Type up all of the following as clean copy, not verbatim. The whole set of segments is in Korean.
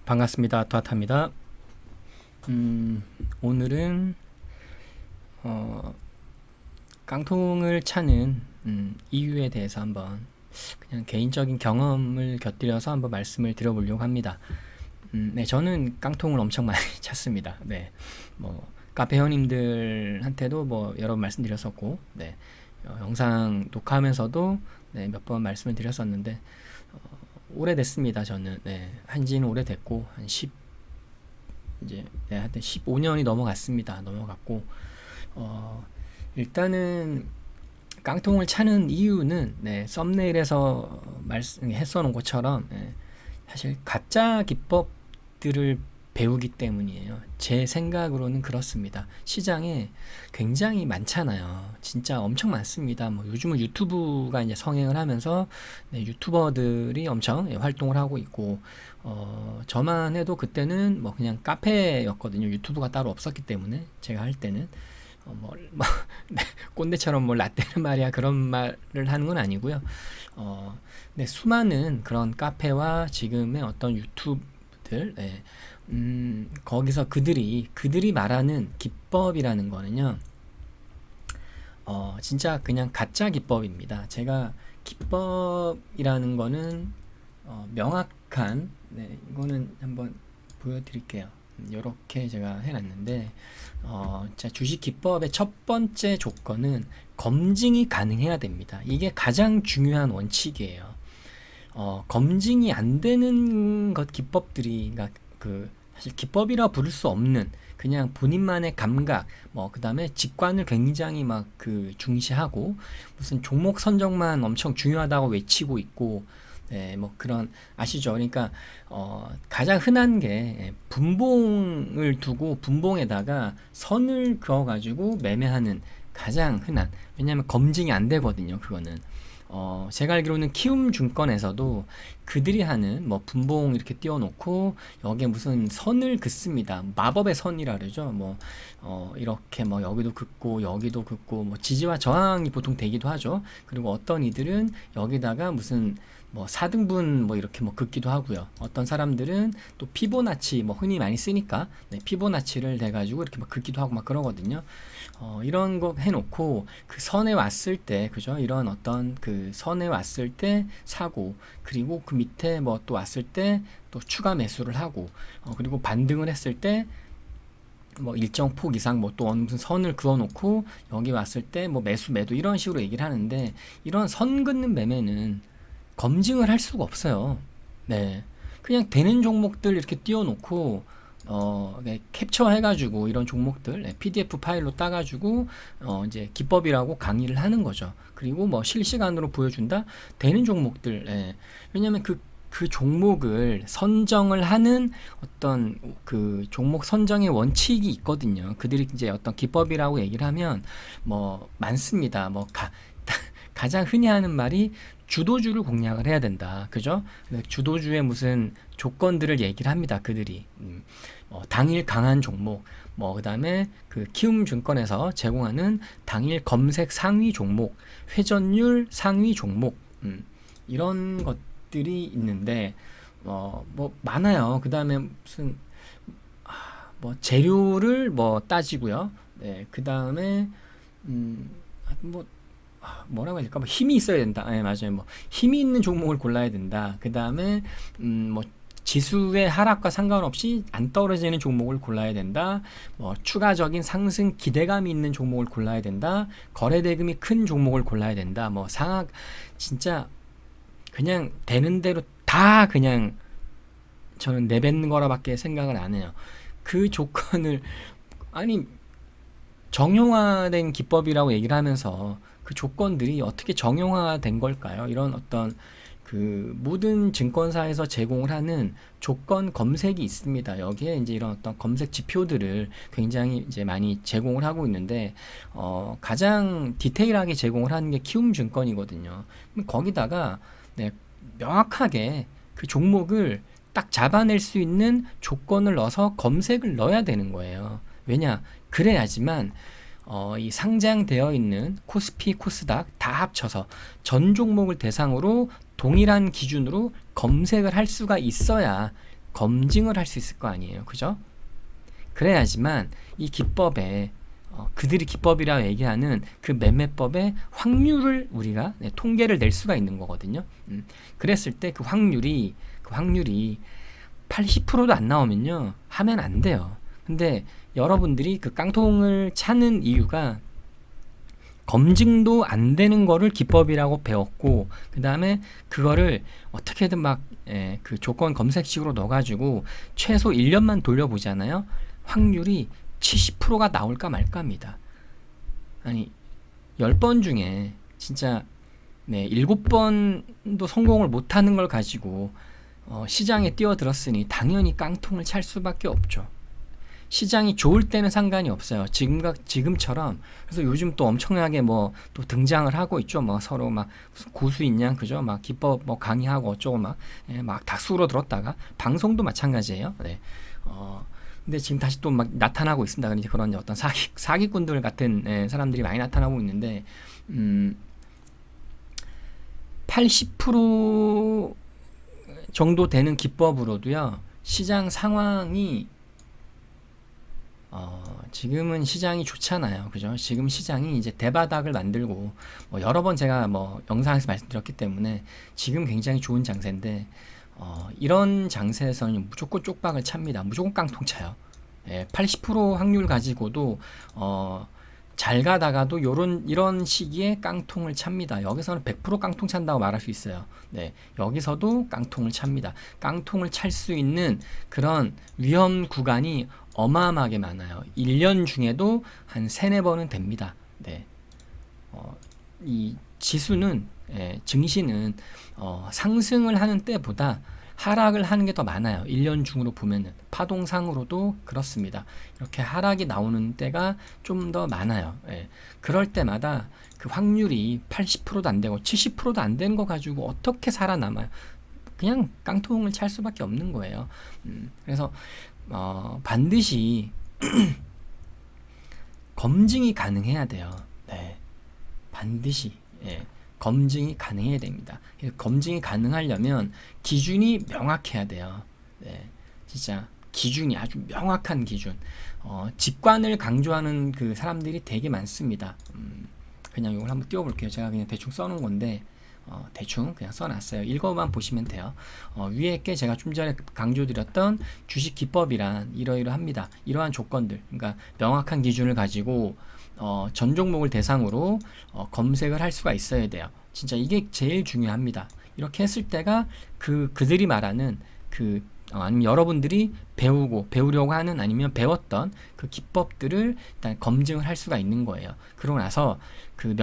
반갑습니다. 도아타입니다. 오늘은 깡통을 차는 이유에 대해서 한번 그냥 개인적인 경험을 곁들여서 한번 말씀을 드려보려고 합니다. 네, 저는 깡통을 엄청 많이 찼습니다. 네, 뭐 카페 회원님들한테도 뭐 여러 번 말씀드렸었고, 네, 영상 녹화하면서도 네, 몇 번 말씀을 드렸었는데 오래됐습니다. 저는 네, 한지는 오래됐고 한 10, 이제 네, 하여튼 15년이 넘어갔습니다. 넘어갔고 일단은 깡통을 차는 이유는 네, 썸네일에서 말씀했어 놓은 것처럼 네, 사실 가짜 기법들을 배우기 때문이에요. 제 생각으로는 그렇습니다. 시장에 굉장히 많잖아요. 진짜 엄청 많습니다. 뭐 요즘은 유튜브가 이제 성행을 하면서 네, 유튜버들이 엄청 활동을 하고 있고 저만 해도 그때는 뭐 그냥 카페였거든요. 유튜브가 따로 없었기 때문에 제가 할 때는 네, 꼰대처럼 뭘 라떼는 말이야 그런 말을 하는 건 아니고요. 네, 수많은 그런 카페와 지금의 어떤 유튜브들 네, 거기서 그들이 말하는 기법이라는 거는요, 진짜 그냥 가짜 기법입니다. 제가 기법이라는 거는, 명확한, 네, 이거는 한번 보여드릴게요. 이렇게 제가 해놨는데, 자, 주식 기법의 첫 번째 조건은 검증이 가능해야 됩니다. 이게 가장 중요한 원칙이에요. 검증이 안 되는 것 기법들이, 그러니까 사실 기법이라 부를 수 없는 그냥 본인만의 감각, 뭐 그다음에 직관을 굉장히 막 중시하고 무슨 종목 선정만 엄청 중요하다고 외치고 있고, 네, 뭐 그런 아시죠? 그러니까 가장 흔한 게 분봉을 두고 분봉에다가 선을 그어가지고 매매하는 가장 흔한, 왜냐하면 검증이 안 되거든요. 그거는 제가 알기로는 키움증권에서도 그들이 하는 뭐 분봉 이렇게 띄워놓고 여기에 무슨 선을 긋습니다. 마법의 선이라 그러죠. 뭐 이렇게 뭐 여기도 긋고 여기도 긋고 뭐 지지와 저항이 보통 되기도 하죠. 그리고 어떤 이들은 여기다가 무슨 뭐 4등분 뭐 이렇게 뭐 긋기도 하고요. 어떤 사람들은 또 피보나치 뭐 흔히 많이 쓰니까 네, 피보나치를 대가지고 이렇게 막 긋기도 하고 막 그러거든요. 이런 거 해놓고 그 선에 왔을 때, 그죠? 이런 어떤 그 선에 왔을 때 사고, 그리고 그 밑에 뭐 또 왔을 때 또 추가 매수를 하고, 그리고 반등을 했을 때 뭐 일정 폭 이상 뭐 또 어느 무슨 선을 그어 놓고 여기 왔을 때 뭐 매수 매도 이런 식으로 얘기를 하는데, 이런 선 긋는 매매는 검증을 할 수가 없어요. 네. 그냥 되는 종목들 이렇게 띄워놓고, 네, 캡처해가지고 이런 종목들, 네, PDF 파일로 따가지고, 이제 기법이라고 강의를 하는 거죠. 그리고 뭐 실시간으로 보여준다? 되는 종목들, 네. 왜냐면 그 종목을 선정을 하는 어떤 그 종목 선정의 원칙이 있거든요. 그들이 이제 어떤 기법이라고 얘기를 하면 뭐 많습니다. 뭐 가장 흔히 하는 말이 주도주를 공략을 해야 된다. 그죠? 주도주의 무슨 조건들을 얘기를 합니다. 그들이. 당일 강한 종목, 뭐, 그 다음에 그 키움증권에서 제공하는 당일 검색 상위 종목, 회전율 상위 종목, 이런 것들이 있는데, 뭐, 많아요. 그 다음에 무슨, 뭐, 재료를 뭐 따지고요. 네, 그 다음에, 뭐, 뭐라고 해야 될까? 뭐 힘이 있어야 된다. 네, 맞아요. 뭐 힘이 있는 종목을 골라야 된다. 그 다음에 뭐 지수의 하락과 상관없이 안 떨어지는 종목을 골라야 된다. 뭐 추가적인 상승 기대감이 있는 종목을 골라야 된다. 거래 대금이 큰 종목을 골라야 된다. 뭐 상악 진짜 그냥 되는 대로 다 그냥 저는 내뱉는 거라밖에 생각을 안 해요. 그 조건을 아니 정형화된 기법이라고 얘기를 하면서 그 조건들이 어떻게 정형화된 걸까요? 이런 어떤 그 모든 증권사에서 제공을 하는 조건 검색이 있습니다. 여기에 이제 이런 어떤 검색 지표들을 굉장히 이제 많이 제공을 하고 있는데, 가장 디테일하게 제공을 하는 게 키움증권이거든요. 거기다가 네, 명확하게 그 종목을 딱 잡아낼 수 있는 조건을 넣어서 검색을 넣어야 되는 거예요. 왜냐? 그래야지만 이 상장되어 있는 코스피, 코스닥 다 합쳐서 전 종목을 대상으로 동일한 기준으로 검색을 할 수가 있어야 검증을 할 수 있을 거 아니에요. 그죠? 그래야지만 이 기법에 그들이 기법이라고 얘기하는 그 매매법의 확률을 우리가 통계를 낼 수가 있는 거거든요. 그랬을 때 그 확률이 80%도 안 나오면요, 하면 안 돼요. 근데 여러분들이 그 깡통을 차는 이유가 검증도 안 되는 거를 기법이라고 배웠고, 그 다음에 그거를 어떻게든 막 그 조건 검색식으로 넣어가지고 최소 1년만 돌려보잖아요. 확률이 70%가 나올까 말까입니다. 아니 10번 중에 진짜 7번도 성공을 못하는 걸 가지고 시장에 뛰어들었으니 당연히 깡통을 찰 수밖에 없죠. 시장이 좋을 때는 상관이 없어요. 지금처럼. 그래서 요즘 또 엄청나게 뭐 또 등장을 하고 있죠. 뭐 서로 막 무슨 고수 있냐, 그죠? 막 기법 뭐 강의하고 어쩌고 막 다수로 들었다가 방송도 마찬가지예요. 네. 근데 지금 다시 또 막 나타나고 있습니다. 그러니까 그런 어떤 사기꾼들 같은 사람들이 많이 나타나고 있는데, 80% 정도 되는 기법으로도요, 시장 상황이 지금은 시장이 좋잖아요. 그죠? 지금 시장이 이제 대바닥을 만들고, 여러 번 제가 영상에서 말씀드렸기 때문에 지금 굉장히 좋은 장세인데, 이런 장세에서는 무조건 쪽박을 찹니다. 무조건 깡통 차요. 80% 확률 가지고도 잘 가다가도 이런 시기에 깡통을 찹니다. 여기서는 100% 깡통 찬다고 말할 수 있어요. 네, 여기서도 깡통을 찹니다. 깡통을 찰 수 있는 그런 위험 구간이 어마어마하게 많아요. 1년 중에도 한 3-4번은 됩니다. 네. 이 지수는, 증시는 상승을 하는 때보다 하락을 하는 게 더 많아요. 1년 중으로 보면은 파동상으로도 그렇습니다. 이렇게 하락이 나오는 때가 좀 더 많아요. 그럴 때마다 그 확률이 80%도 안 되고 70%도 안 되는 거 가지고 어떻게 살아남아요? 그냥 깡통을 찰 수밖에 없는 거예요. 그래서 반드시 검증이 가능해야 돼요. 네, 반드시. 검증이 가능해야 됩니다. 검증이 가능하려면 기준이 명확해야 돼요. 네, 진짜 기준이 아주 명확한 기준. 직관을 강조하는 그 사람들이 되게 많습니다. 그냥 이걸 한번 띄워볼게요. 제가 그냥 대충 써놓은 건데, 대충 그냥 써놨어요. 읽어만 보시면 돼요. 위에 게 제가 좀 전에 강조드렸던 주식 기법이란 이러이러합니다. 이러한 조건들, 그러니까 명확한 기준을 가지고 전 종목을 대상으로 검색을 할 수가 있어야 돼요. 진짜 이게 제일 중요합니다. 이렇게 했을 때가 그들이 말하는 아니면 여러분들이 배우려고 하는, 아니면 배웠던 그 기법들을 일단 검증을 할 수가 있는 거예요. 그러고 나서 그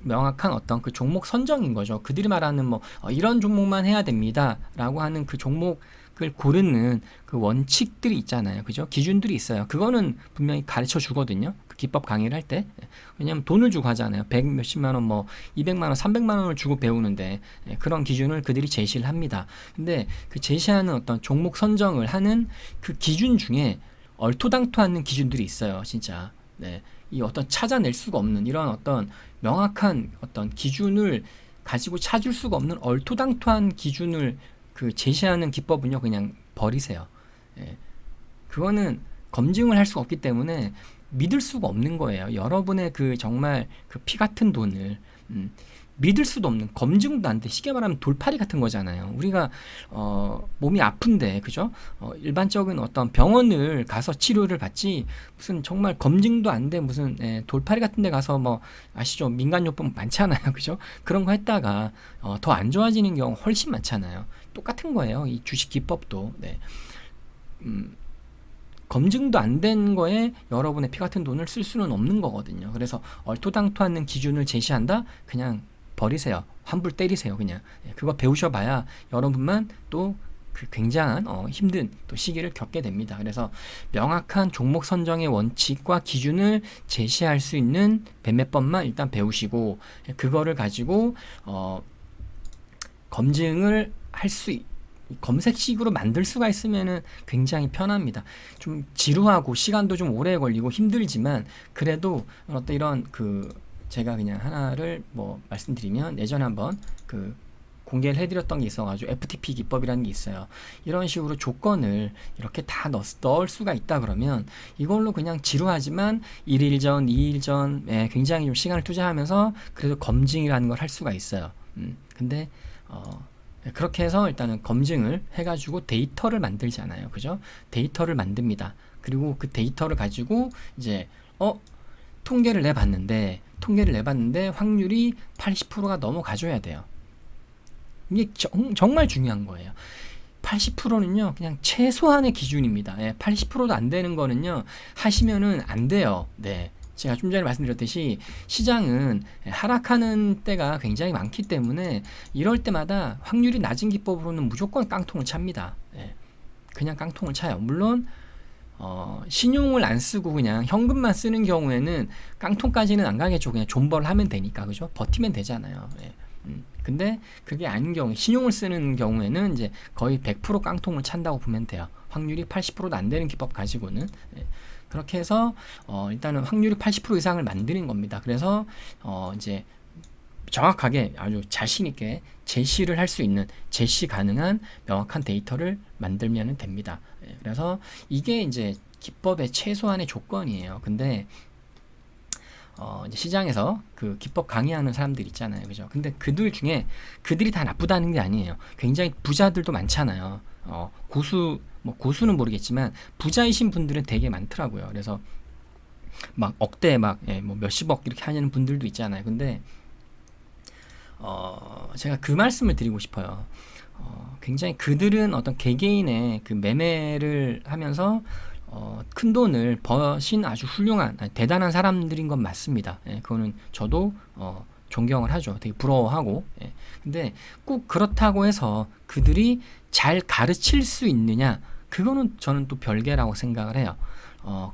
명확한 어떤 그 종목 선정인 거죠. 그들이 말하는 이런 종목만 해야 됩니다 라고 하는 그 종목을 고르는 그 원칙들이 있잖아요. 그죠? 기준들이 있어요. 그거는 분명히 가르쳐 주거든요. 그 기법 강의를 할 때. 왜냐면 돈을 주고 하잖아요. 100 몇십만 원, 200만 원, 300만 원을 주고 배우는데, 그런 기준을 그들이 제시를 합니다. 근데 그 제시하는 어떤 종목 선정을 하는 그 기준 중에 얼토당토 않는 기준들이 있어요. 진짜. 네. 이 어떤 찾아낼 수가 없는 이런 어떤 명확한 어떤 기준을 가지고 찾을 수가 없는 얼토당토한 기준을 그 제시하는 기법은요, 그냥 버리세요. 그거는 검증을 할 수가 없기 때문에 믿을 수가 없는 거예요. 여러분의 그 정말 그 피 같은 돈을 믿을 수도 없는, 검증도 안 돼. 쉽게 말하면 돌팔이 같은 거잖아요. 우리가 몸이 아픈데, 그죠? 일반적인 어떤 병원을 가서 치료를 받지, 무슨 정말 검증도 안 돼, 무슨 돌팔이 같은 데 가서 아시죠? 민간요법 많잖아요. 그죠? 그런 거 했다가 더 안 좋아지는 경우 훨씬 많잖아요. 똑같은 거예요. 이 주식 기법도. 네. 검증도 안 된 거에 여러분의 피 같은 돈을 쓸 수는 없는 거거든요. 그래서 얼토당토 않는 기준을 제시한다? 그냥 버리세요. 환불 때리세요. 그냥. 그거 배우셔봐야 여러분만 또 그 굉장한 힘든 또 시기를 겪게 됩니다. 그래서 명확한 종목 선정의 원칙과 기준을 제시할 수 있는 매매법만 일단 배우시고, 그거를 가지고 검증을 할 수 검색식으로 만들 수가 있으면은 굉장히 편합니다. 좀 지루하고 시간도 좀 오래 걸리고 힘들지만, 그래도 어떤 이런 제가 그냥 하나를 말씀드리면, 예전에 한번 공개를 해드렸던 게 있어가지고 FTP 기법이라는 게 있어요. 이런 식으로 조건을 이렇게 다 넣을 수가 있다 그러면 이걸로 그냥 지루하지만 1일 전, 2일 전 굉장히 좀 시간을 투자하면서 그래도 검증이라는 걸 할 수가 있어요. 근데 그렇게 해서 일단은 검증을 해가지고 데이터를 만들잖아요. 그죠? 데이터를 만듭니다. 그리고 그 데이터를 가지고 이제 통계를 내봤는데 확률이 80%가 넘어가줘야 돼요. 이게 정말 중요한 거예요. 80%는요 그냥 최소한의 기준입니다. 80%도 안 되는 거는요 하시면은 안 돼요. 네. 제가 좀 전에 말씀드렸듯이 시장은 하락하는 때가 굉장히 많기 때문에 이럴 때마다 확률이 낮은 기법으로는 무조건 깡통을 찹니다. 그냥 깡통을 차요. 물론 신용을 안 쓰고 그냥 현금만 쓰는 경우에는 깡통까지는 안 가겠죠. 그냥 존버를 하면 되니까, 그죠? 버티면 되잖아요. 근데 그게 아닌 경우, 신용을 쓰는 경우에는 이제 거의 100% 깡통을 찬다고 보면 돼요. 확률이 80%도 안 되는 기법 가지고는. 그렇게 해서 일단은 확률이 80% 이상을 만드는 겁니다. 그래서 이제 정확하게 아주 자신 있게 제시를 할 수 있는 제시 가능한 명확한 데이터를 만들면 됩니다. 그래서 이게 이제 기법의 최소한의 조건이에요. 근데 이제 시장에서 그 기법 강의하는 사람들 있잖아요. 그죠? 근데 그들 중에 그들이 다 나쁘다는 게 아니에요. 굉장히 부자들도 많잖아요. 고수는 모르겠지만 부자이신 분들은 되게 많더라고요. 그래서 막 억대 뭐 몇십억 이렇게 하는 분들도 있잖아요. 근데 제가 그 말씀을 드리고 싶어요. 굉장히 그들은 어떤 개개인의 그 매매를 하면서 큰 돈을 버신 아주 훌륭한 대단한 사람들인 건 맞습니다. 그거는 저도 존경을 하죠. 되게 부러워하고. 근데 꼭 그렇다고 해서 그들이 잘 가르칠 수 있느냐? 그거는 저는 또 별개라고 생각을 해요.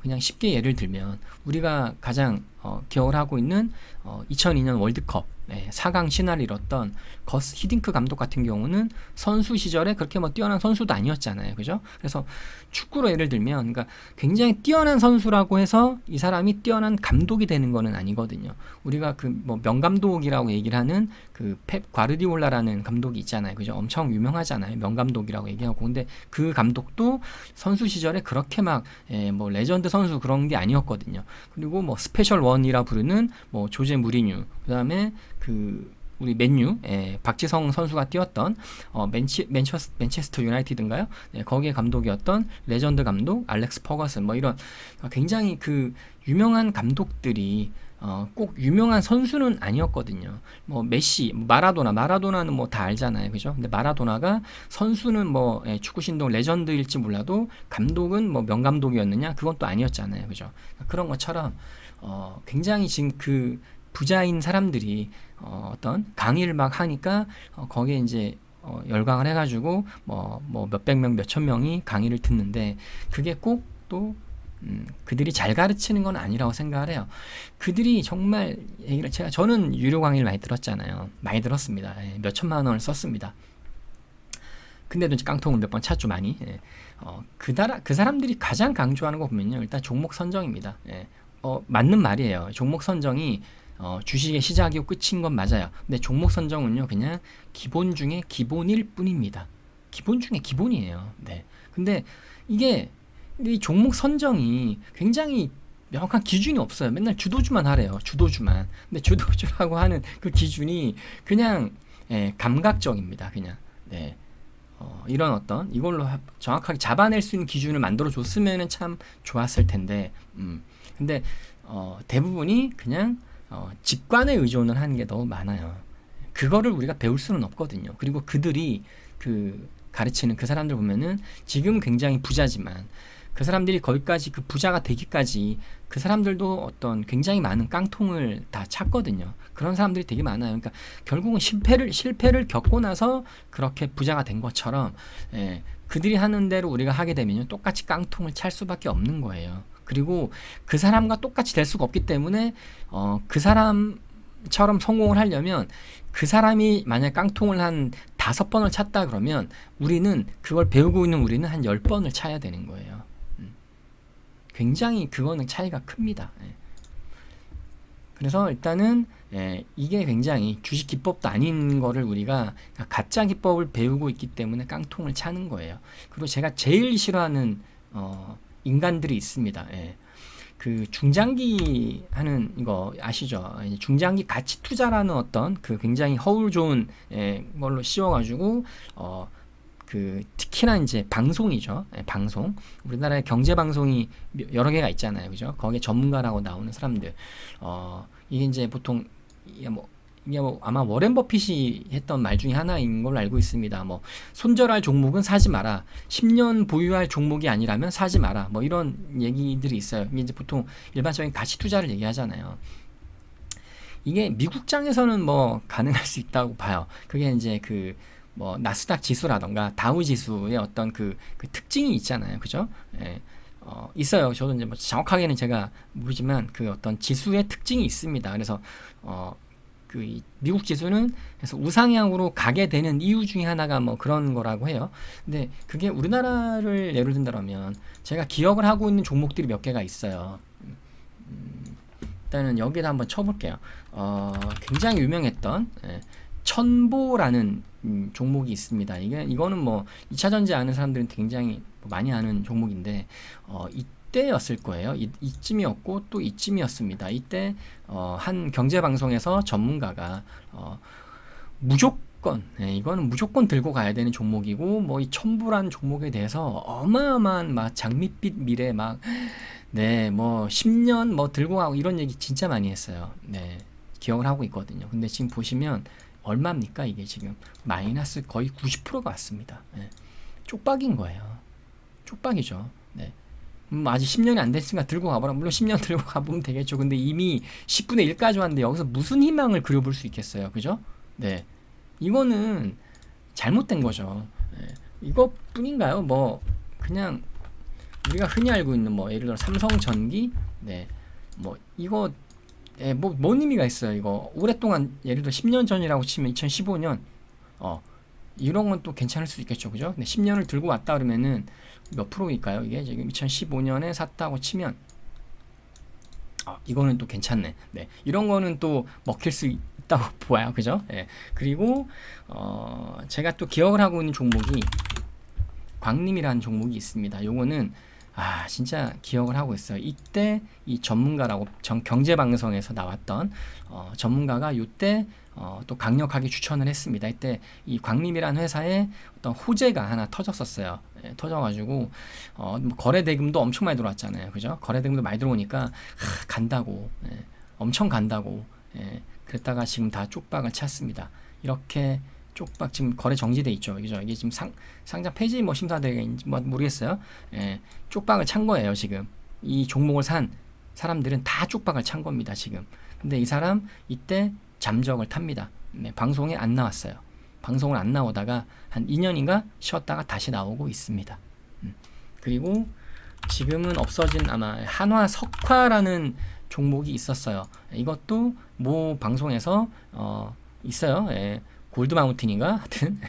그냥 쉽게 예를 들면 우리가 가장 기억을 하고 있는 2002년 월드컵 4강 신화를 이뤘던 거스 히딩크 감독 같은 경우는 선수 시절에 그렇게 뭐 뛰어난 선수도 아니었잖아요. 그죠? 그래서 축구로 예를 들면 그러니까 굉장히 뛰어난 선수라고 해서 이 사람이 뛰어난 감독이 되는 거는 아니거든요. 우리가 그 뭐 명감독이라고 얘기를 하는 그 펩 과르디올라라는 감독이 있잖아요. 그죠? 엄청 유명하잖아요. 명감독이라고 얘기하고. 근데 그 감독도 선수 시절에 그렇게 막 뭐 레전드 선수 그런 게 아니었거든요. 그리고 뭐 스페셜 원이라 부르는 뭐 조제 무리뉴, 그다음에 그 우리 맨유 박지성 선수가 뛰었던 맨체스터 유나이티드인가요? 거기에 감독이었던 레전드 감독 알렉스 퍼거슨, 뭐 이런 굉장히 그 유명한 감독들이 꼭 유명한 선수는 아니었거든요. 뭐 메시, 마라도나는 뭐 다 알잖아요, 그죠? 근데 마라도나가 선수는 뭐 축구 신동 레전드일지 몰라도 감독은 뭐 명감독이었느냐? 그건 또 아니었잖아요, 그죠? 그런 것처럼 굉장히 지금 그 부자인 사람들이 어떤 강의를 막 하니까 거기에 이제 열광을 해가지고 뭐 몇백 명, 몇천 명이 강의를 듣는데 그게 꼭 또 그들이 잘 가르치는 건 아니라고 생각을 해요. 그들이 정말 저는 유료 강의를 많이 들었잖아요. 많이 들었습니다. 몇 천만 원을 썼습니다. 근데도 이제 깡통을 몇 번 찼죠, 많이. 그 사람들이 가장 강조하는 거 보면요, 일단 종목 선정입니다. 맞는 말이에요. 종목 선정이 주식의 시작이고 끝인 건 맞아요. 근데 종목 선정은요, 그냥 기본 중에 기본일 뿐입니다. 기본 중에 기본이에요. 네. 근데 이게 이 종목 선정이 굉장히 명확한 기준이 없어요. 맨날 주도주만 하래요. 주도주만. 근데 주도주라고 하는 그 기준이 그냥 감각적입니다. 그냥. 네. 이런 어떤 이걸로 정확하게 잡아낼 수 있는 기준을 만들어 줬으면 참 좋았을 텐데. 근데 대부분이 그냥 직관에 의존을 하는 게 너무 많아요. 그거를 우리가 배울 수는 없거든요. 그리고 그들이 그 가르치는 그 사람들 보면은 지금 굉장히 부자지만 그 사람들이 거기까지 그 부자가 되기까지 그 사람들도 어떤 굉장히 많은 깡통을 다 찼거든요. 그런 사람들이 되게 많아요. 그러니까 결국은 실패를 겪고 나서 그렇게 부자가 된 것처럼 그들이 하는 대로 우리가 하게 되면 똑같이 깡통을 찰 수밖에 없는 거예요. 그리고 그 사람과 똑같이 될 수가 없기 때문에 그 사람처럼 성공을 하려면 그 사람이 만약 깡통을 한 5번을 찼다 그러면 우리는 그걸 배우고 있는 우리는 한 10번을 차야 되는 거예요. 굉장히 그거는 차이가 큽니다. 그래서 일단은 이게 굉장히 주식 기법도 아닌 거를 우리가 가짜 기법을 배우고 있기 때문에 깡통을 차는 거예요. 그리고 제가 제일 싫어하는 인간들이 있습니다. 그 중장기 하는 거 아시죠? 중장기 가치 투자라는 어떤 그 굉장히 허울 좋은 걸로 씌워가지고 그 특히나 이제 방송이죠. 방송. 우리나라에 경제 방송이 여러 개가 있잖아요. 그죠? 거기에 전문가라고 나오는 사람들. 이게 이제 보통 이게 뭐 아마 워렌 버핏이 했던 말 중에 하나인 걸로 알고 있습니다. 뭐 손절할 종목은 사지 마라. 10년 보유할 종목이 아니라면 사지 마라. 뭐 이런 얘기들이 있어요. 이게 이제 보통 일반적인 가치 투자를 얘기하잖아요. 이게 미국장에서는 뭐 가능할 수 있다고 봐요. 그게 이제 그 뭐 나스닥 지수라던가 다우 지수의 어떤 그 특징이 있잖아요. 그죠? 있어요. 저도 이제 뭐 정확하게는 제가 모르지만 그 어떤 지수의 특징이 있습니다. 그래서 그 미국 지수는 그래서 우상향으로 가게 되는 이유 중에 하나가 뭐 그런 거라고 해요. 근데 그게 우리나라를 예를 든다면 제가 기억을 하고 있는 종목들이 몇 개가 있어요. 일단은 여기다 한번 쳐볼게요. 굉장히 유명했던 천보라는 종목이 있습니다. 이거는 뭐 2차 전지 아는 사람들은 굉장히 많이 아는 종목인데 이때였을 거예요. 이쯤이었고 또 이쯤이었습니다. 이때 한 경제 방송에서 전문가가 무조건 이거는 무조건 들고 가야 되는 종목이고 뭐 이 천부라는 종목에 대해서 어마어마한 막 장밋빛 미래 막 뭐 10년 뭐 들고 가고 이런 얘기 진짜 많이 했어요. 기억을 하고 있거든요. 근데 지금 보시면 얼마입니까? 이게 지금 마이너스 거의 90%가 왔습니다. 쪽박인 거예요. 쪽박이죠. 아직 10년이 안 됐으니까 들고 가보라. 물론 10년 들고 가보면 되겠죠. 근데 이미 10분의 1까지 왔는데 여기서 무슨 희망을 그려볼 수 있겠어요. 그죠? 이거는 잘못된 거죠. 이것뿐인가요? 뭐 그냥 우리가 흔히 알고 있는 뭐 예를 들어 삼성전기, 뭐 이거 뭔 의미가 있어요. 이거 오랫동안 예를 들어 10년 전이라고 치면 2015년 이런 건 또 괜찮을 수 있겠죠. 그죠? 근데 10년을 들고 왔다 그러면은 몇 프로일까요? 이게 지금 2015년에 샀다고 치면 이거는 또 괜찮네. 이런 거는 또 먹힐 수 있다고 보아요. 그죠? 그리고 제가 또 기억을 하고 있는 종목이 광림이라는 종목이 있습니다. 요거는 진짜 기억을 하고 있어요. 이때 이 전문가라고 경제방송에서 나왔던 전문가가 이때 또 강력하게 추천을 했습니다. 이때 이 광림이라는 회사에 어떤 호재가 하나 터졌었어요. 터져가지고 뭐 거래 대금도 엄청 많이 들어왔잖아요. 그죠? 거래 대금도 많이 들어오니까 간다고 엄청 간다고 그랬다가 지금 다 쪽박을 찼습니다. 이렇게 쪽박 지금 거래 정지돼 있죠. 그죠? 이게 지금 상장 폐지 뭐 심사되는지 뭐 모르겠어요. 쪽박을 찬 거예요. 지금 이 종목을 산 사람들은 다 쪽박을 찬 겁니다. 지금. 근데 이 사람 이때 잠적을 탑니다. 방송에 안 나왔어요. 방송을 안 나오다가 한 2년인가 쉬었다가 다시 나오고 있습니다. 그리고 지금은 없어진 아마 한화석화라는 종목이 있었어요. 이것도 모 방송에서 있어요. 골드마운틴인가? 하여튼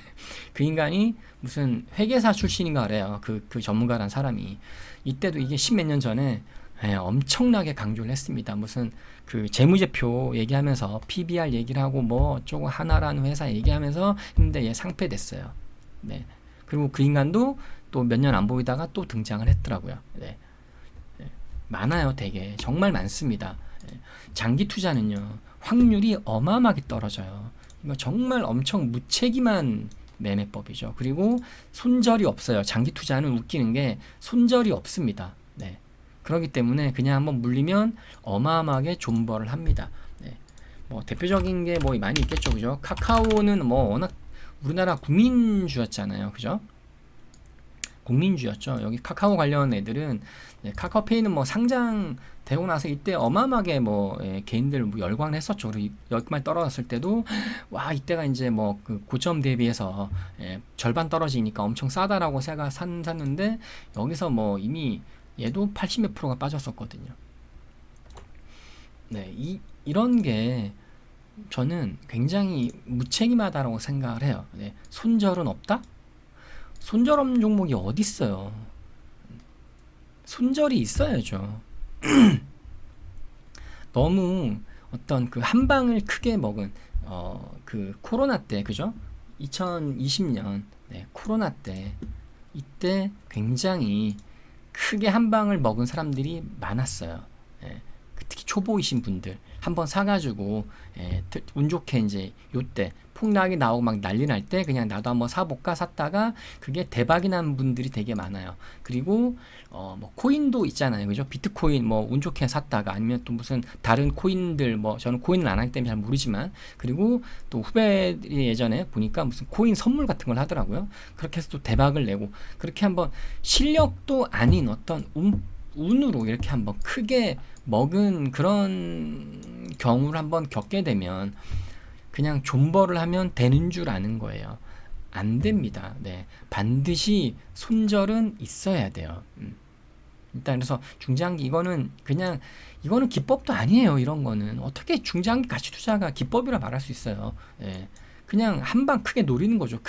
그 인간이 무슨 회계사 출신인가 그래요. 그 전문가란 사람이. 이때도 이게 10몇 년 전에 엄청나게 강조를 했습니다. 무슨 그 재무제표 얘기하면서 PBR 얘기를 하고 뭐 어쩌고 하나라는 회사 얘기하면서 했는데 얘 상폐됐어요. 그리고 그 인간도 또 몇 년 안 보이다가 또 등장을 했더라고요. 많아요. 되게 정말 많습니다. 장기 투자는요 확률이 어마어마하게 떨어져요. 이거 정말 엄청 무책임한 매매법이죠. 그리고 손절이 없어요. 장기 투자는 웃기는 게 손절이 없습니다. 그렇기 때문에 그냥 한번 물리면 어마어마하게 존버를 합니다. 뭐 대표적인 게 뭐 많이 있겠죠. 그죠? 카카오는 뭐 워낙 우리나라 국민주였잖아요. 그죠? 국민주였죠. 여기 카카오 관련 애들은 카카오페이는 뭐 상장되고 나서 이때 어마어마하게 뭐 개인들 뭐 열광을 했었죠. 그리고 여기만 떨어졌을 때도 와 이때가 이제 뭐 그 고점 대비해서 절반 떨어지니까 엄청 싸다라고 제가 샀는데 여기서 뭐 이미 얘도 80몇 프로가 빠졌었거든요. 이런 게 저는 굉장히 무책임하다고 생각을 해요. 손절은 없다? 손절 없는 종목이 어디 있어요? 손절이 있어야죠. 너무 어떤 그 한 방을 크게 먹은 그 코로나 때 그죠? 2020년 코로나 때 이때 굉장히 크게 한 방을 먹은 사람들이 많았어요. 예, 특히 초보이신 분들 한번 사가지고 운 좋게 이제 요때 폭락이 나오고 막 난리 날 때 그냥 나도 한번 사볼까 샀다가 그게 대박이 난 분들이 되게 많아요. 그리고 뭐 코인도 있잖아요, 그죠? 비트코인 뭐 운 좋게 샀다가 아니면 또 무슨 다른 코인들 뭐 저는 코인을 안 하기 때문에 잘 모르지만 그리고 또 후배들이 예전에 보니까 무슨 코인 선물 같은 걸 하더라고요. 그렇게 해서 또 대박을 내고 그렇게 한번 실력도 아닌 어떤 운으로 이렇게 한번 크게 먹은 그런 경우를 한번 겪게 되면 그냥 존버를 하면 되는 줄 아는 거예요. 안 됩니다. 네. 반드시 손절은 있어야 돼요. 일단 그래서 중장기 이거는 그냥 이거는 기법도 아니에요. 이런 거는 어떻게 중장기 가치 투자가 기법이라 말할 수 있어요. 예. 그냥 한 방 크게 노리는 거죠.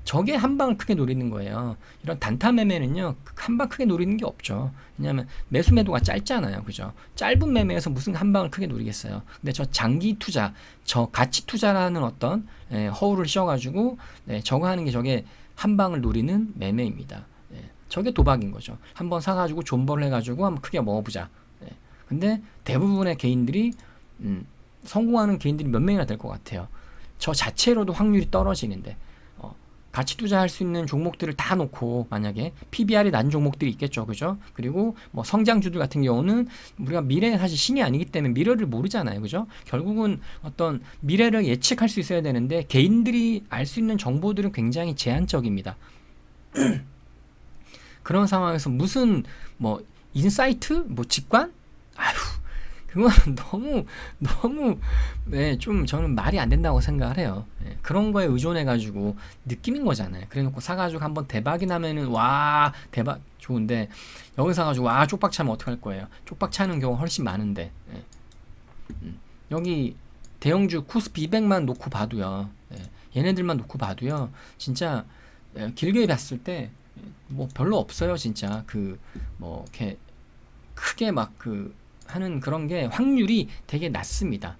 저게 한 방을 크게 노리는 거예요. 이런 단타 매매는요, 한 방 크게 노리는 게 없죠. 왜냐하면 매수 매도가 짧잖아요. 그죠? 짧은 매매에서 무슨 한 방을 크게 노리겠어요. 근데 저 장기 투자, 저 가치 투자라는 어떤 허울을 씌워가지고 저거 하는 게 저게 한 방을 노리는 매매입니다. 저게 도박인 거죠. 한번 사가지고 존버를 해가지고 한번 크게 먹어보자. 근데 대부분의 개인들이 성공하는 개인들이 몇 명이나 될 것 같아요. 저 자체로도 확률이 떨어지는데 가치 투자할 수 있는 종목들을 다 놓고 만약에 PBR이 낮은 종목들이 있겠죠, 그죠? 그리고 뭐 성장주들 같은 경우는 우리가 미래 사실 신이 아니기 때문에 미래를 모르잖아요, 그죠? 결국은 어떤 미래를 예측할 수 있어야 되는데 개인들이 알 수 있는 정보들은 굉장히 제한적입니다. 그런 상황에서 무슨 뭐 인사이트, 뭐 직관, 아휴. 그건 너무 좀 저는 말이 안 된다고 생각을 해요. 그런 거에 의존해 가지고 느끼는 거잖아요. 그래 놓고 사가지고 한번 대박이 나면은 와 대박 좋은데 여기 사가지고 와 쪽박 차면 어떡할 거예요. 쪽박 차는 경우가 훨씬 많은데 여기 대형주 코스피 200만 놓고 봐도요, 얘네들만 놓고 봐도요 진짜 길게 봤을 때 뭐 별로 없어요. 진짜 그 뭐 이렇게 크게 막 하는 그런 게 확률이 되게 낮습니다.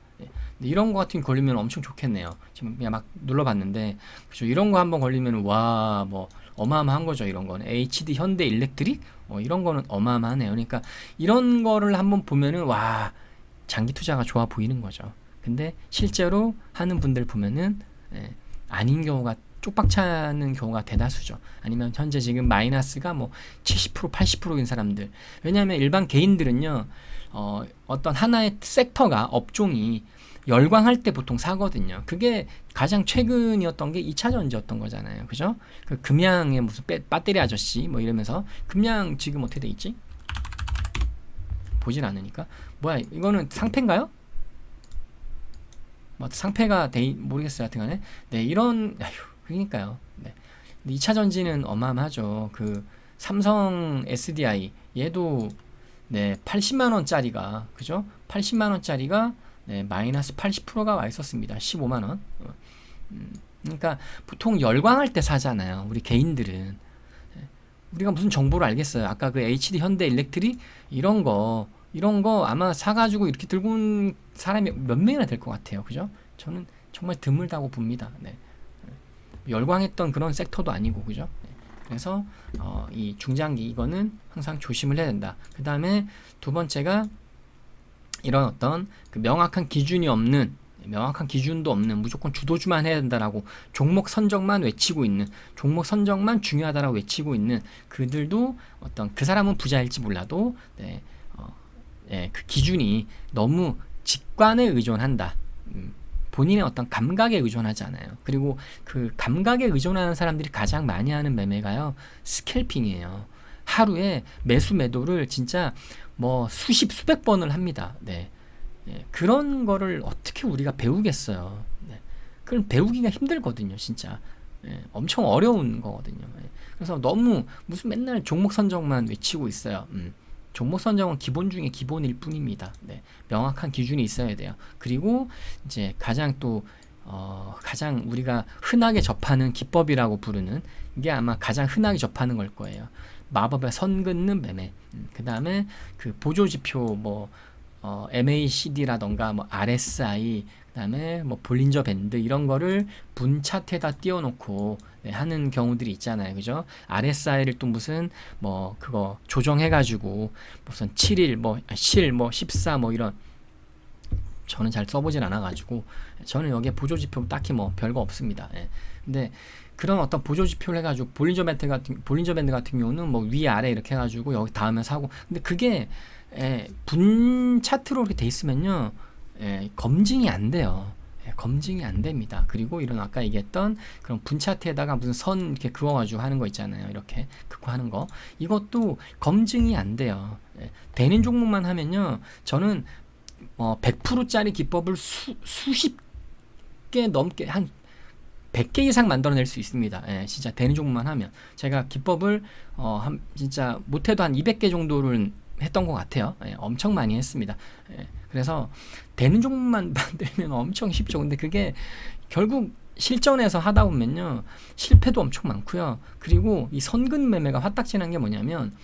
이런 거 같은 거 걸리면 엄청 좋겠네요. 지금 그냥 막 눌러봤는데 그죠? 이런 거 한번 걸리면 와 뭐 어마어마한 거죠. 이런 거는 HD 현대 일렉트릭 이런 거는 어마어마하네요. 그러니까 이런 거를 한번 보면은 와 장기 투자가 좋아 보이는 거죠. 근데 실제로 하는 분들 보면은 아닌 경우가 쪽박 차는 경우가 대다수죠. 아니면 현재 지금 마이너스가 뭐 70% 80%인 사람들. 왜냐하면 일반 개인들은요 어떤 하나의 섹터가 업종이 열광할 때 보통 사거든요. 그게 가장 최근이었던 게 2차 전지였던 거잖아요. 그죠? 그 금양의 무슨 배터리 아저씨 뭐 이러면서 금양 지금 어떻게 돼 있지? 보질 않으니까. 뭐야 이거는 상패인가요? 뭐 상패가 모르겠어요. 하여튼간에 이런 그러니까요. 2차 전지는 어마어마하죠. 그 삼성 SDI 얘도 80만 원짜리가 그죠? 80만 원짜리가 마이너스 80%가 와 있었습니다. 15만 원. 그러니까 보통 열광할 때 사잖아요. 우리 개인들은 우리가 무슨 정보를 알겠어요. 아까 그 HD 현대 일렉트릭 이런 거 아마 사가지고 이렇게 들고 온 사람이 몇 명이나 될 것 같아요. 그죠? 저는 정말 드물다고 봅니다. 열광했던 그런 섹터도 아니고 그죠? 그래서 이 중장기 이거는 항상 조심을 해야 된다. 그 다음에 두 번째가 이런 어떤 그 명확한 기준도 없는 무조건 주도주만 해야 된다라고 종목 선정만 외치고 있는 종목 선정만 중요하다라고 외치고 있는 그들도 어떤 그 사람은 부자일지 몰라도 그 기준이 너무 직관에 의존한다. 본인의 어떤 감각에 의존하지 않아요. 그리고 그 감각에 의존하는 사람들이 가장 많이 하는 매매가요, 스캘핑이에요. 하루에 매수 매도를 진짜 뭐 수백 번을 합니다. 그런 거를 어떻게 우리가 배우겠어요. 그건 배우기가 힘들거든요, 진짜. 엄청 어려운 거거든요. 그래서 너무 무슨 맨날 종목 선정만 외치고 있어요. 종목 선정은 기본 중에 기본일 뿐입니다. 명확한 기준이 있어야 돼요. 그리고 이제 가장 우리가 흔하게 접하는 기법이라고 부르는 이게 아마 가장 흔하게 접하는 걸 거예요. 마법의 선 긋는 매매. 그 다음에 그 보조지표 MACD라던가 뭐 RSI, 그다음에 뭐 볼린저 밴드 이런 거를 분 차트에다 띄워놓고 네, 하는 경우들이 있잖아요, 그죠? RSI를 또 무슨 뭐 그거 조정해가지고 무슨 7일 뭐 7, 뭐 14 뭐 이런, 저는 잘 써보진 않아가지고 저는 여기에 보조지표 딱히 뭐 별거 없습니다. 예. 근데 그런 어떤 보조지표를 해가지고 볼린저 밴드 같은 경우는 뭐 위아래 이렇게 해가지고 여기 닿으면 사고, 근데 그게 분 차트로 이렇게 돼 있으면요, 검증이 안 돼요. 검증이 안 됩니다. 그리고 이런 아까 얘기했던 그런 분 차트에다가 무슨 선 이렇게 그어가지고 하는 거 있잖아요. 이렇게 그거 하는 거, 이것도 검증이 안 돼요. 되는 종목만 하면요, 저는 100%짜리 기법을 수십 개 넘게, 한 100개 이상 만들어낼 수 있습니다. 진짜 되는 종목만 하면. 제가 기법을 진짜 못해도 한 200개 정도를 했던 것 같아요. 엄청 많이 했습니다. 그래서 되는 종목만 만들면 엄청 쉽죠. 근데 그게 결국 실전에서 하다 보면요, 실패도 엄청 많고요. 그리고 이 선근 매매가 화딱지난 게 뭐냐면,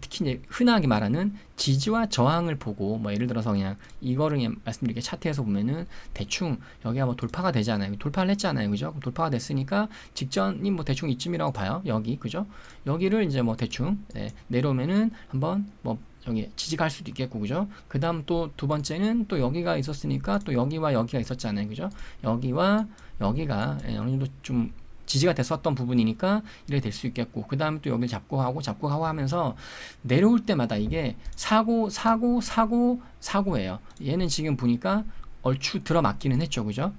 특히 이제 흔하게 말하는 지지와 저항을 보고, 뭐 예를 들어서 그냥 이거를 그냥 말씀드릴게요. 차트에서 보면은 대충 여기가 뭐 돌파가 되잖아요. 돌파를 했잖아요, 그죠? 돌파가 됐으니까 직전이 뭐 대충 이쯤이라고 봐요. 여기, 그죠? 여기를 이제 뭐 대충 내려오면은 한번 뭐 저기 지지가 할 수도 있겠고, 그죠? 그 다음 또 두 번째는 또 여기가 있었으니까 또 여기와 여기가 있었잖아요, 그죠? 여기와 여기가 어느 정도 좀 지지가 됐었던 부분이니까 이렇게 될 수 있겠고, 그 다음에 또 여기를 잡고 하고 하면서 내려올 때마다 이게 사고예요. 얘는 지금 보니까 얼추 들어맞기는 했죠, 그죠?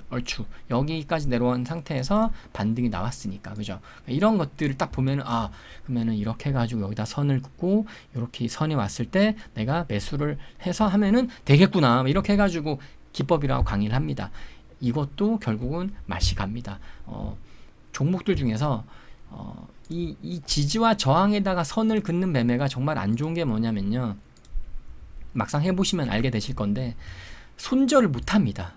얼추 여기까지 내려온 상태에서 반등이 나왔으니까, 그죠? 이런 것들을 딱 보면은, 그러면은 이렇게 해가지고 여기다 선을 긋고 이렇게 선이 왔을 때 내가 매수를 해서 하면은 되겠구나, 이렇게 해가지고 기법이라고 강의를 합니다. 이것도 결국은 맛이 갑니다. 종목들 중에서 이 지지와 저항에다가 선을 긋는 매매가 정말 안 좋은 게 뭐냐면요, 막상 해보시면 알게 되실 건데, 손절을 못 합니다.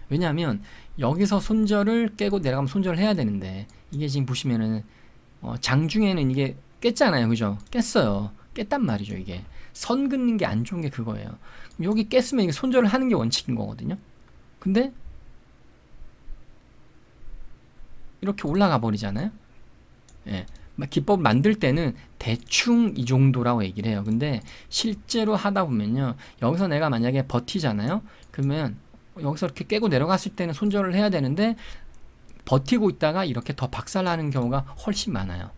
왜냐하면 여기서 손절을 깨고 내려가면 손절을 해야 되는데, 이게 지금 보시면은 장중에는 이게 깼잖아요, 그죠? 깼어요. 깼단 말이죠. 이게 선 긋는 게 안 좋은 게 그거예요. 여기 깼으면 이게 손절을 하는 게 원칙인 거거든요. 근데 이렇게 올라가 버리잖아요. 기법 만들 때는 대충 이 정도라고 얘기를 해요. 근데 실제로 하다 보면요, 여기서 내가 만약에 버티잖아요. 그러면 여기서 이렇게 깨고 내려갔을 때는 손절을 해야 되는데, 버티고 있다가 이렇게 더 박살나는 경우가 훨씬 많아요.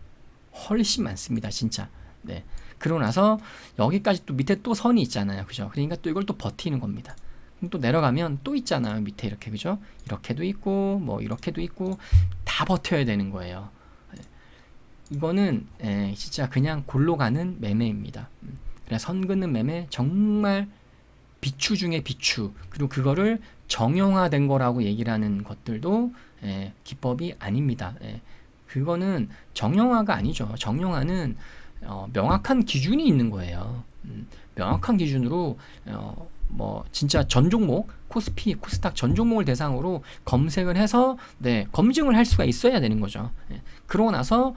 훨씬 많습니다, 진짜. 그러고 나서 여기까지 또 밑에 또 선이 있잖아요, 그죠? 그러니까 또 이걸 또 버티는 겁니다. 그럼 또 내려가면 또 있잖아요, 밑에 이렇게, 그죠? 이렇게도 있고 뭐 이렇게도 있고 다 버텨야 되는 거예요. 이거는 진짜 그냥 골로 가는 매매입니다. 그래서 선 긋는 매매 정말 비추 중에 비추, 그리고 그거를 정형화된 거라고 얘기를 하는 것들도 기법이 아닙니다. 그거는 정형화가 아니죠. 정형화는 명확한 기준이 있는 거예요. 명확한 기준으로 뭐 진짜 전 종목, 코스피, 코스닥 전 종목을 대상으로 검색을 해서 검증을 할 수가 있어야 되는 거죠. 그러고 나서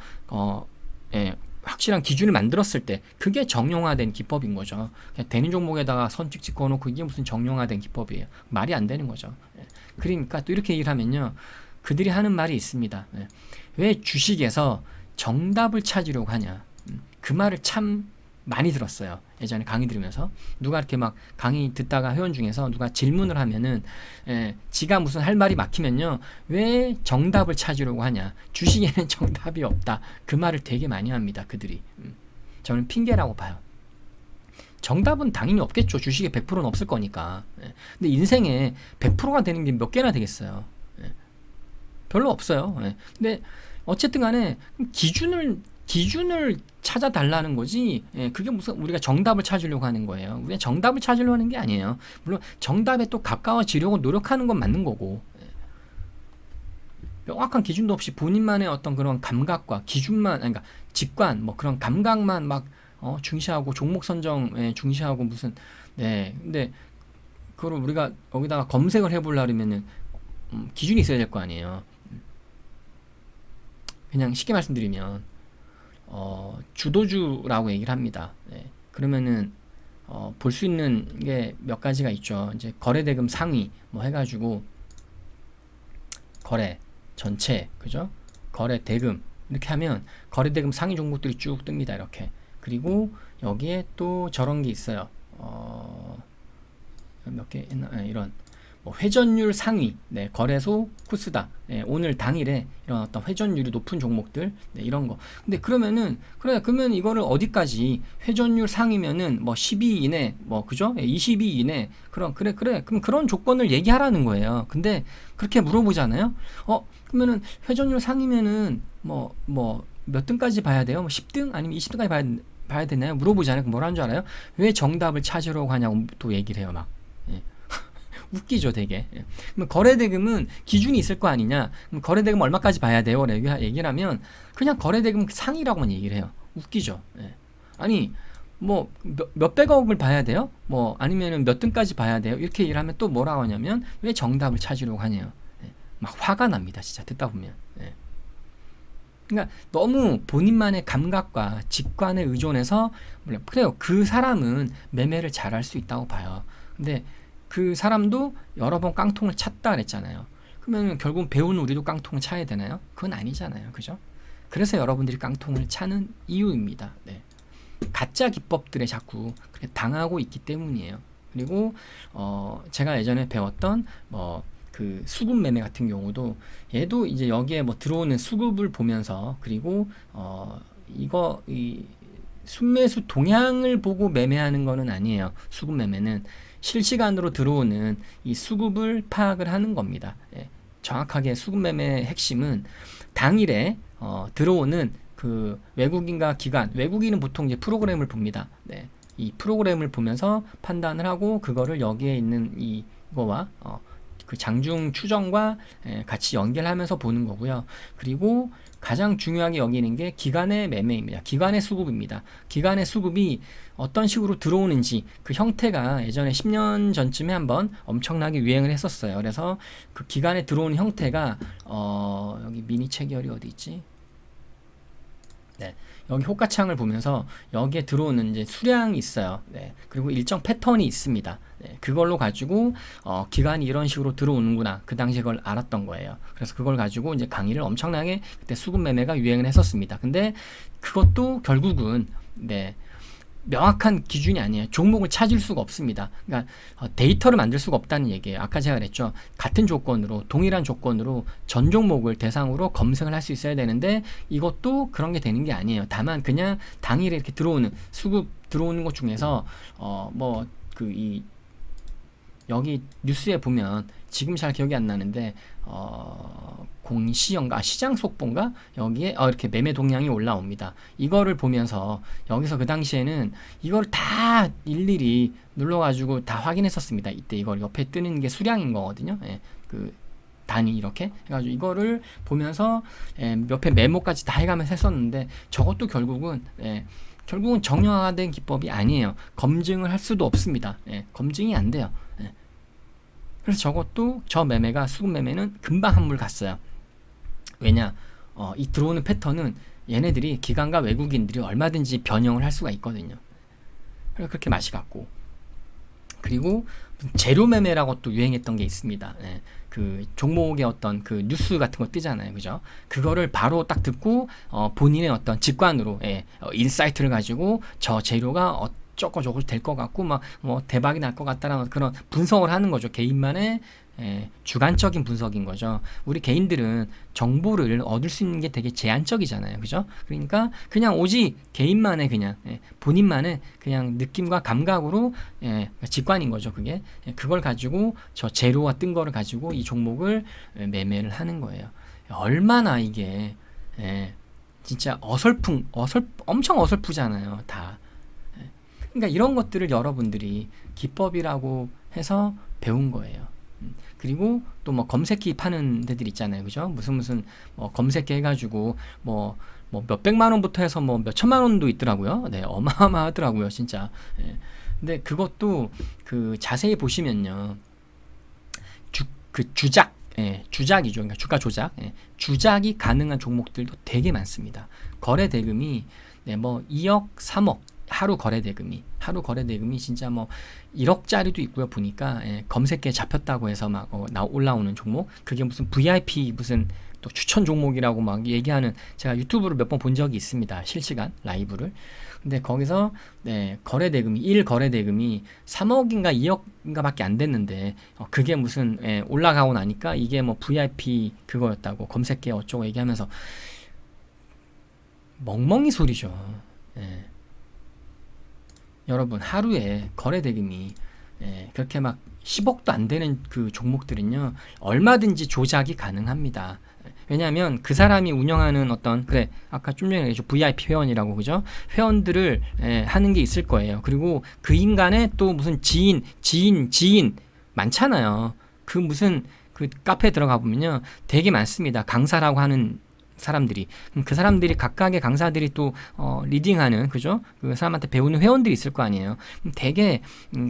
확실한 기준을 만들었을 때 그게 정형화된 기법인 거죠. 그냥 되는 종목에다가 선 찍찍 그어놓고 이게 무슨 정형화된 기법이에요. 말이 안 되는 거죠. 그러니까 또 이렇게 얘기를 하면요, 그들이 하는 말이 있습니다. 왜 주식에서 정답을 찾으려고 하냐. 그 말을 참 많이 들었어요. 예전에 강의 들으면서 누가 이렇게 막 강의 듣다가 회원 중에서 누가 질문을 하면은 지가 무슨 할 말이 막히면요, 왜 정답을 찾으려고 하냐, 주식에는 정답이 없다, 그 말을 되게 많이 합니다, 그들이. 저는 핑계라고 봐요. 정답은 당연히 없겠죠. 주식에 100%는 없을 거니까. 근데 인생에 100%가 되는 게 몇 개나 되겠어요. 별로 없어요. 근데 어쨌든 간에 기준을 찾아달라는 거지, 그게 무슨 우리가 정답을 찾으려고 하는 거예요. 우리가 정답을 찾으려고 하는 게 아니에요. 물론 정답에 또 가까워지려고 노력하는 건 맞는 거고, 명확한 기준도 없이 본인만의 어떤 그런 감각과 기준만, 그러니까 직관, 뭐 그런 감각만 막 중시하고 종목 선정 중시하고 무슨, 근데 그걸 우리가 여기다가 검색을 해보려면은 기준이 있어야 될 거 아니에요. 그냥 쉽게 말씀드리면 주도주라고 얘기를 합니다. 그러면은 볼 수 있는 게 몇 가지가 있죠. 이제 거래 대금 상위 뭐 해가지고 거래 전체, 그죠? 거래 대금 이렇게 하면 거래 대금 상위 종목들이 쭉 뜹니다. 이렇게. 그리고 여기에 또 저런 게 있어요. 몇 개 있나? 이런 뭐 회전율 상위, 네, 거래소 코스닥, 네, 오늘 당일에 이런 어떤 회전율이 높은 종목들, 네, 이런 거. 근데 그러면 이거를 어디까지 회전율 상위면은 뭐 12 이내, 뭐 그죠? 22 이내, 그럼 그런 조건을 얘기하라는 거예요. 근데 그렇게 물어보잖아요. 그러면은 회전율 상위면은 뭐 몇 등까지 봐야 돼요? 뭐 10등 아니면 20등까지 봐야 되나요? 물어보잖아요. 그럼 뭐라는 줄 알아요? 왜 정답을 찾으러 가냐고 또 얘기를 해요, 막. 예. 웃기죠, 되게. 예. 그럼 거래대금은 기준이 있을 거 아니냐? 그럼 거래대금 얼마까지 봐야 돼요? 얘기를 하면 그냥 거래대금 상이라고만 얘기를 해요. 웃기죠. 예. 아니 뭐 몇백억을 봐야 돼요? 뭐 아니면은 몇 등까지 봐야 돼요? 이렇게 얘기를 하면 또 뭐라고 하냐면 왜 정답을 찾으려고 하냐요. 예. 막 화가 납니다, 진짜 듣다 보면. 예. 그러니까 너무 본인만의 감각과 직관에 의존해서 그래요. 그 사람은 매매를 잘할 수 있다고 봐요. 근데 그 사람도 여러 번 깡통을 찼다 그랬잖아요. 그러면 결국 배운 우리도 깡통을 차야 되나요? 그건 아니잖아요. 그죠? 그래서 여러분들이 깡통을 차는 이유입니다. 네. 가짜 기법들에 자꾸 그렇게 당하고 있기 때문이에요. 그리고 제가 예전에 배웠던 그 수급 매매 같은 경우도 얘도 이제 여기에 뭐 들어오는 수급을 보면서 그리고 이 순매수 동향을 보고 매매하는 거는 아니에요. 수급 매매는 실시간으로 들어오는 이 수급을 파악을 하는 겁니다. 예. 정확하게 수급 매매의 핵심은 당일에 들어오는 그 외국인과 기관, 외국인은 보통 이제 프로그램을 봅니다. 네. 이 프로그램을 보면서 판단을 하고 그거를 여기에 있는 이거와 그 장중 추정과 같이 연결하면서 보는 거고요. 그리고 가장 중요하게 여기는 게 기간의 매매입니다. 기간의 수급입니다. 기간의 수급이 어떤 식으로 들어오는지 그 형태가 예전에 10년 전쯤에 한번 엄청나게 유행을 했었어요. 그래서 그 기간에 들어오는 형태가 여기 미니 체결이 어디 있지? 네. 여기 호가창을 보면서 여기에 들어오는 이제 수량이 있어요. 네. 그리고 일정 패턴이 있습니다. 네. 그걸로 가지고 기간이 이런 식으로 들어오는구나. 그 당시에 그걸 알았던 거예요. 그래서 그걸 가지고 이제 강의를 엄청나게 그때 수급 매매가 유행을 했었습니다. 근데 그것도 결국은 네. 명확한 기준이 아니에요. 종목을 찾을 수가 없습니다. 그러니까 데이터를 만들 수가 없다는 얘기예요. 아까 제가 그랬죠. 같은 조건으로 동일한 조건으로 전 종목을 대상으로 검색을 할 수 있어야 되는데 이것도 그런 게 되는 게 아니에요. 다만 그냥 당일에 이렇게 들어오는 수급 들어오는 것 중에서 여기 뉴스에 보면 지금 잘 기억이 안 나는데 공시연가 시장 속보인가 여기에 이렇게 매매 동향이 올라옵니다. 이거를 보면서 여기서 그 당시에는 이걸 다 일일이 눌러가지고 다 확인했었습니다. 이때 이걸 옆에 뜨는 게 수량인 거거든요. 예, 그 단위 이렇게 해가지고 이거를 보면서 옆에 메모까지 다 해가면서 했었는데 저것도 결국은 정형화된 기법이 아니에요. 검증을 할 수도 없습니다. 검증이 안 돼요. 그래서 저것도 저 매매가 수급 매매는 금방 한물 갔어요. 왜냐? 이 들어오는 패턴은 얘네들이 기관과 외국인들이 얼마든지 변형을 할 수가 있거든요. 그래서 그렇게 맛이 갔고 그리고 재료 매매라고 또 유행했던 게 있습니다. 그 종목의 어떤 그 뉴스 같은 거 뜨잖아요. 그죠? 그거를 바로 딱 듣고 본인의 어떤 직관으로 인사이트를 가지고 저 재료가 어쩌고 저쩌고 될 것 같고 막 뭐 대박이 날 것 같다라는 그런 분석을 하는 거죠. 개인만의 주관적인 분석인 거죠. 우리 개인들은 정보를 얻을 수 있는 게 되게 제한적이잖아요. 그죠? 그러니까 그냥 오직 개인만의 그냥 본인만의 그냥 느낌과 감각으로 직관인 거죠. 그게 그걸 가지고 저 재료와 뜬 거를 가지고 이 종목을 매매를 하는 거예요. 얼마나 이게 진짜 엄청 어설프잖아요. 다. 그러니까 이런 것들을 여러분들이 기법이라고 해서 배운 거예요. 그리고 또 뭐 검색기 파는 데들 있잖아요. 그죠? 무슨 검색기 해가지고 뭐 몇백만 원부터 해서 뭐 몇천만 원도 있더라고요. 네, 어마어마하더라고요, 진짜. 근데 그것도 그 자세히 보시면요. 주작이죠. 그러니까 주가 조작. 주작이 가능한 종목들도 되게 많습니다. 거래 대금이 뭐 2억, 3억 하루 거래 대금이 진짜 뭐 1억짜리도 있고요. 보니까 검색에 잡혔다고 해서 막 올라오는 종목, 그게 무슨 VIP 무슨 또 추천 종목이라고 막 얘기하는, 제가 유튜브를 몇 번 본 적이 있습니다. 실시간 라이브를. 근데 거기서 거래 대금이 1 거래 대금이 3억인가 2억인가 밖에 안 됐는데 그게 무슨 올라가고 나니까 이게 뭐 VIP 그거였다고 검색해 어쩌고 얘기하면서 멍멍이 소리죠. 여러분, 하루에 거래 대금이 그렇게 막 10억도 안 되는 그 종목들은요, 얼마든지 조작이 가능합니다. 왜냐하면 그 사람이 운영하는 어떤, 그래 아까 좀 전에 얘기했죠, VIP 회원이라고, 그죠? 회원들을 하는 게 있을 거예요. 그리고 그 인간의 또 무슨 지인 많잖아요. 그 무슨 그 카페 들어가 보면요, 되게 많습니다. 강사라고 하는 사람들이. 그 사람들이 각각의 강사들이 또 리딩하는, 그죠? 그 사람한테 배우는 회원들이 있을 거 아니에요. 되게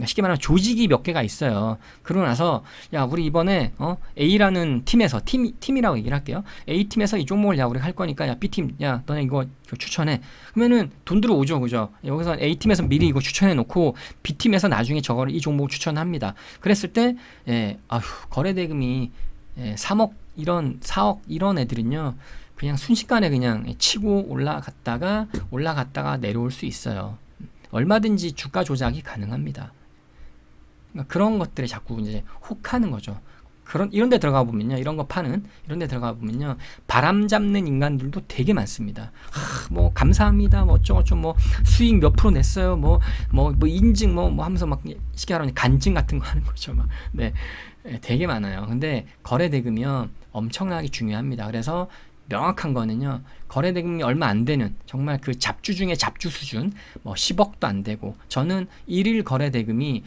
쉽게 말하면 조직이 몇 개가 있어요. 그러고 나서 야, 우리 이번에 A라는 팀에서 팀이라고 얘기를 할게요. A 팀에서 이 종목을 야, 우리 할 거니까 야, B 팀, 야, 너네 이거 추천해. 그러면은 돈 들어오죠, 그죠? 여기서 A 팀에서 미리 이거 추천해 놓고 B 팀에서 나중에 저거를 이 종목 추천합니다. 그랬을 때 아휴, 거래 대금이 3억 이런 4억 이런 애들은요, 그냥 순식간에 그냥 치고 올라갔다가 내려올 수 있어요. 얼마든지 주가 조작이 가능합니다. 그러니까 그런 것들에 자꾸 이제 혹하는 거죠. 이런 데 들어가 보면요, 이런 거 파는 이런 데 들어가 보면요, 바람 잡는 인간들도 되게 많습니다. 뭐 감사합니다, 뭐 어쩌고저쩌고, 뭐 수익 몇 프로 냈어요, 뭐 인증 뭐 하면서 막 쉽게 말하면 간증 같은 거 하는 거죠, 막. 되게 많아요. 근데 거래 대금이요, 엄청나게 중요합니다. 그래서 명확한 거는요, 거래 대금이 얼마 안 되는, 정말 그 잡주 중에 잡주 수준, 뭐 10억도 안 되고, 저는 1일 거래 대금이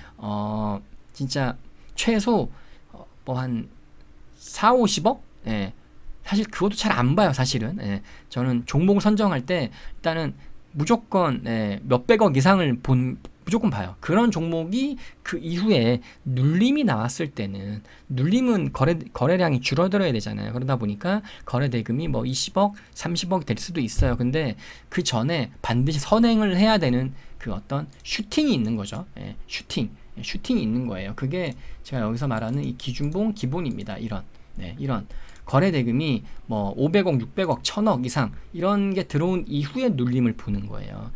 진짜 최소 뭐 한 4, 50억? 사실 그것도 잘 안 봐요, 사실은. 저는 종목 선정할 때 일단은 무조건 몇백억 이상을 무조건 봐요. 그런 종목이 그 이후에 눌림이 나왔을 때는, 눌림은 거래량이 줄어들어야 되잖아요. 그러다 보니까 거래 대금이 뭐 20억, 30억 될 수도 있어요. 근데 그 전에 반드시 선행을 해야 되는 그 어떤 슈팅이 있는 거죠. 슈팅이 있는 거예요. 그게 제가 여기서 말하는 이 기준봉 기본입니다. 이런 거래 대금이 뭐 500억, 600억, 1000억 이상 이런 게 들어온 이후에 눌림을 보는 거예요.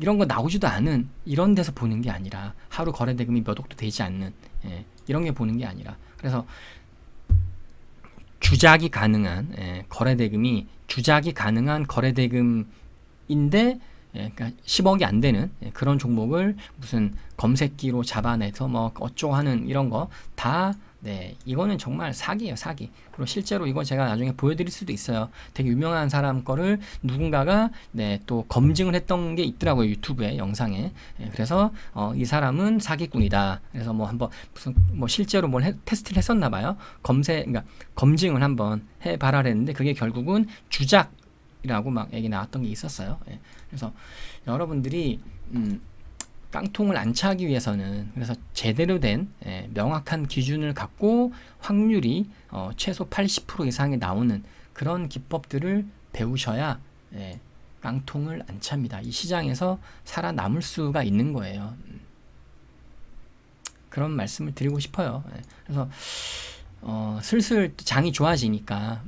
이런 거 나오지도 않은 이런 데서 보는 게 아니라, 하루 거래 대금이 몇 억도 되지 않는 이런 게 보는 게 아니라, 그래서 주작이 가능한 거래 대금이 주작이 가능한 거래 대금인데 그러니까 10억이 안 되는 그런 종목을 무슨 검색기로 잡아내서 뭐 어쩌고 하는 이런 거 다, 이거는 정말 사기예요, 사기. 그리고 실제로 이거 제가 나중에 보여드릴 수도 있어요. 되게 유명한 사람 거를 누군가가 또 검증을 했던 게 있더라고요, 유튜브에, 영상에. 그래서 이 사람은 사기꾼이다. 그래서 뭐 한번 무슨 뭐 실제로 뭘 테스트를 했었나 봐요. 그러니까 검증을 한번 해봐라 했는데 그게 결국은 주작이라고 막 얘기 나왔던 게 있었어요. 그래서 여러분들이 깡통을 안 차기 위해서는, 그래서 제대로 된 명확한 기준을 갖고 확률이 최소 80% 이상이 나오는 그런 기법들을 배우셔야 깡통을 안 찹니다. 이 시장에서 살아남을 수가 있는 거예요. 그런 말씀을 드리고 싶어요. 그래서 슬슬 장이 좋아지니까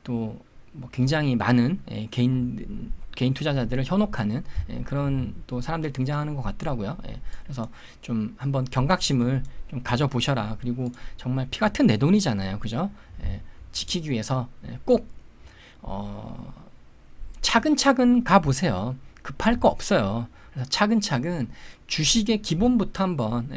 또 뭐 굉장히 많은 개인 투자자들을 현혹하는 그런 또 사람들 등장하는 것 같더라고요. 그래서 좀 한번 경각심을 좀 가져보셔라. 그리고 정말 피 같은 내 돈이잖아요, 그죠? 지키기 위해서 꼭 차근차근 가보세요. 급할 거 없어요. 그래서 차근차근 주식의 기본부터 한번,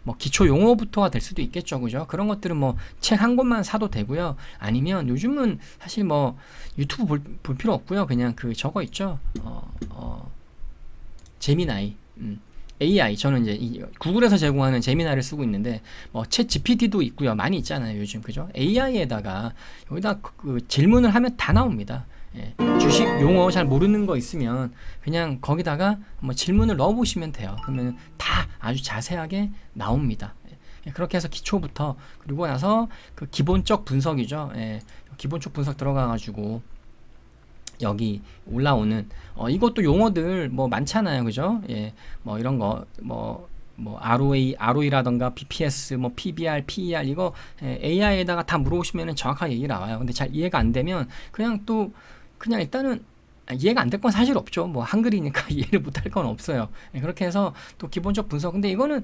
뭐 기초 용어부터가 될 수도 있겠죠, 그죠? 그런 것들은 뭐 책 한 권만 사도 되고요. 아니면 요즘은 사실 뭐 유튜브 볼 필요 없고요. 그냥 그 저거 있죠. 제미나이, AI. 저는 이제 구글에서 제공하는 제미나이를 쓰고 있는데, 뭐 챗 GPT도 있고요. 많이 있잖아요, 요즘, 그죠? AI에다가 여기다 그 질문을 하면 다 나옵니다. 주식 용어 잘 모르는 거 있으면 그냥 거기다가 뭐 질문을 넣어보시면 돼요. 그러면 다 아주 자세하게 나옵니다. 그렇게 해서 기초부터, 그리고 나서 그 기본적 분석이죠. 기본적 분석 들어가가지고 여기 올라오는 이것도 용어들 뭐 많잖아요, 그죠? 예, 뭐 이런 거 뭐 ROE라던가 BPS, 뭐 PBR, PER 이거 AI에다가 다 물어보시면은 정확하게 얘기 나와요. 근데 잘 이해가 안 되면 그냥 일단은 이해가 안 될 건 사실 없죠. 뭐 한글이니까 이해를 못할 건 없어요. 예, 그렇게 해서 또 기본적 분석. 근데 이거는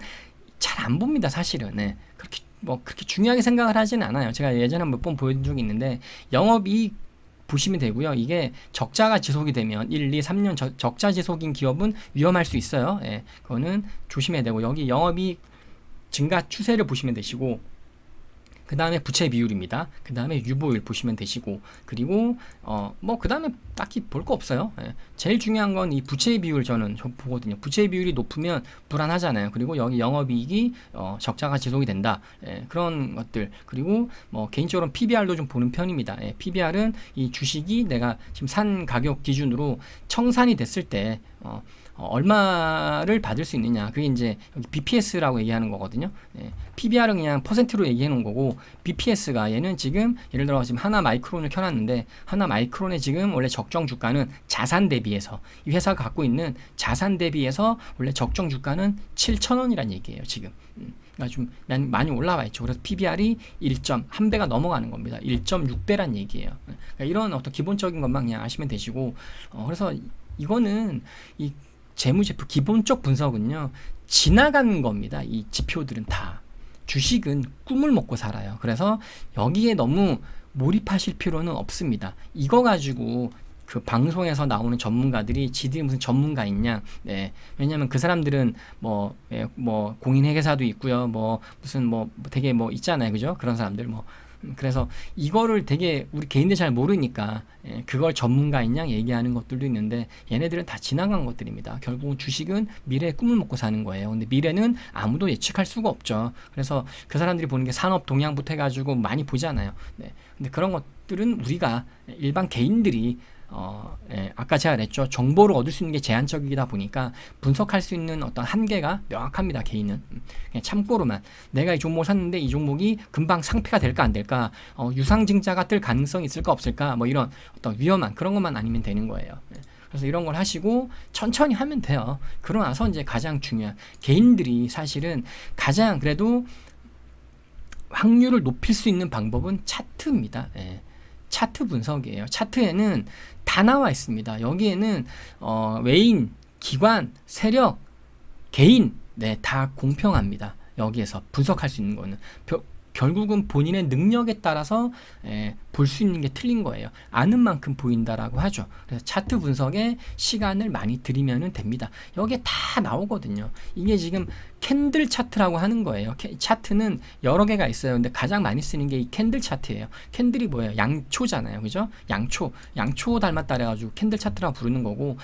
잘 안 봅니다, 사실은. 네. 그렇게 중요하게 생각을 하지는 않아요. 제가 예전에 몇 번 보여준 적이 있는데 영업이익 보시면 되고요. 이게 적자가 지속이 되면 1, 2, 3년 적자 지속인 기업은 위험할 수 있어요. 예, 그거는 조심해야 되고 여기 영업이익 증가 추세를 보시면 되시고 그 다음에 부채 비율입니다. 그 다음에 유보율 보시면 되시고 그리고 뭐 그 다음에 딱히 볼 거 없어요. 예. 제일 중요한 건 이 부채 비율 저는 보거든요. 부채 비율이 높으면 불안하잖아요. 그리고 여기 영업이익이 적자가 지속이 된다. 예, 그런 것들 그리고 뭐 개인적으로 PBR도 좀 보는 편입니다. 예, PBR은 이 주식이 내가 지금 산 가격 기준으로 청산이 됐을 때 얼마를 받을 수 있느냐. 그게 이제 여기 BPS라고 얘기하는 거거든요. 예, PBR은 그냥 퍼센트로 얘기해 놓은 거고 BPS가 얘는 지금 예를 들어 지금 하나 마이크론을 켜놨는데 하나 마이크론의 지금 원래 적정 주가는 자산 대비해서 이 회사가 갖고 있는 자산 대비해서 원래 적정 주가는 7,000원이란 얘기예요. 지금. 그러니까 좀 많이 올라와 있죠. 그래서 PBR이 1.1배가 넘어가는 겁니다. 1.6배란 얘기예요. 그러니까 이런 어떤 기본적인 것만 그냥 아시면 되시고 그래서 이거는 이 재무제표 기본적 분석은요 지나가는 겁니다. 이 지표들은 다 주식은 꿈을 먹고 살아요. 그래서 여기에 너무 몰입하실 필요는 없습니다. 이거 가지고 그 방송에서 나오는 전문가들이 지들이 무슨 전문가 있냐? 네. 왜냐면 그 사람들은 뭐 공인회계사도 있고요. 뭐 무슨 뭐 되게 뭐 있잖아요. 그죠? 그런 사람들 뭐 그래서 이거를 되게 우리 개인들 잘 모르니까 그걸 전문가인 양 얘기하는 것들도 있는데 얘네들은 다 지나간 것들입니다. 결국은 주식은 미래의 꿈을 먹고 사는 거예요. 근데 미래는 아무도 예측할 수가 없죠. 그래서 그 사람들이 보는 게 산업 동향부터 해가지고 많이 보잖아요. 네. 근데 그런 것들은 우리가 일반 개인들이 아까 제가 그랬죠. 정보를 얻을 수 있는 게 제한적이다 보니까 분석할 수 있는 어떤 한계가 명확합니다. 개인은 그냥 참고로만 내가 이 종목을 샀는데 이 종목이 금방 상폐가 될까 안 될까, 유상증자가 뜰 가능성이 있을까 없을까, 뭐 이런 어떤 위험한 그런 것만 아니면 되는 거예요. 그래서 이런 걸 하시고 천천히 하면 돼요. 그러고 나서 이제 가장 중요한 개인들이 사실은 가장 그래도 확률을 높일 수 있는 방법은 차트입니다. 차트 분석이에요. 차트에는 다 나와 있습니다. 여기에는 외인, 기관, 세력, 개인 다 공평합니다. 여기에서 분석할 수 있는 거는 결국은 본인의 능력에 따라서 볼 수 있는 게 틀린 거예요. 아는 만큼 보인다라고 하죠. 그래서 차트 분석에 시간을 많이 들이면 됩니다. 여기에 다 나오거든요. 이게 지금 캔들 차트라고 하는 거예요. 차트는 여러 개가 있어요. 근데 가장 많이 쓰는 게 이 캔들 차트예요. 캔들이 뭐예요? 양초잖아요. 그죠? 양초 닮았다 그래가지고 캔들 차트라고 부르는 거고,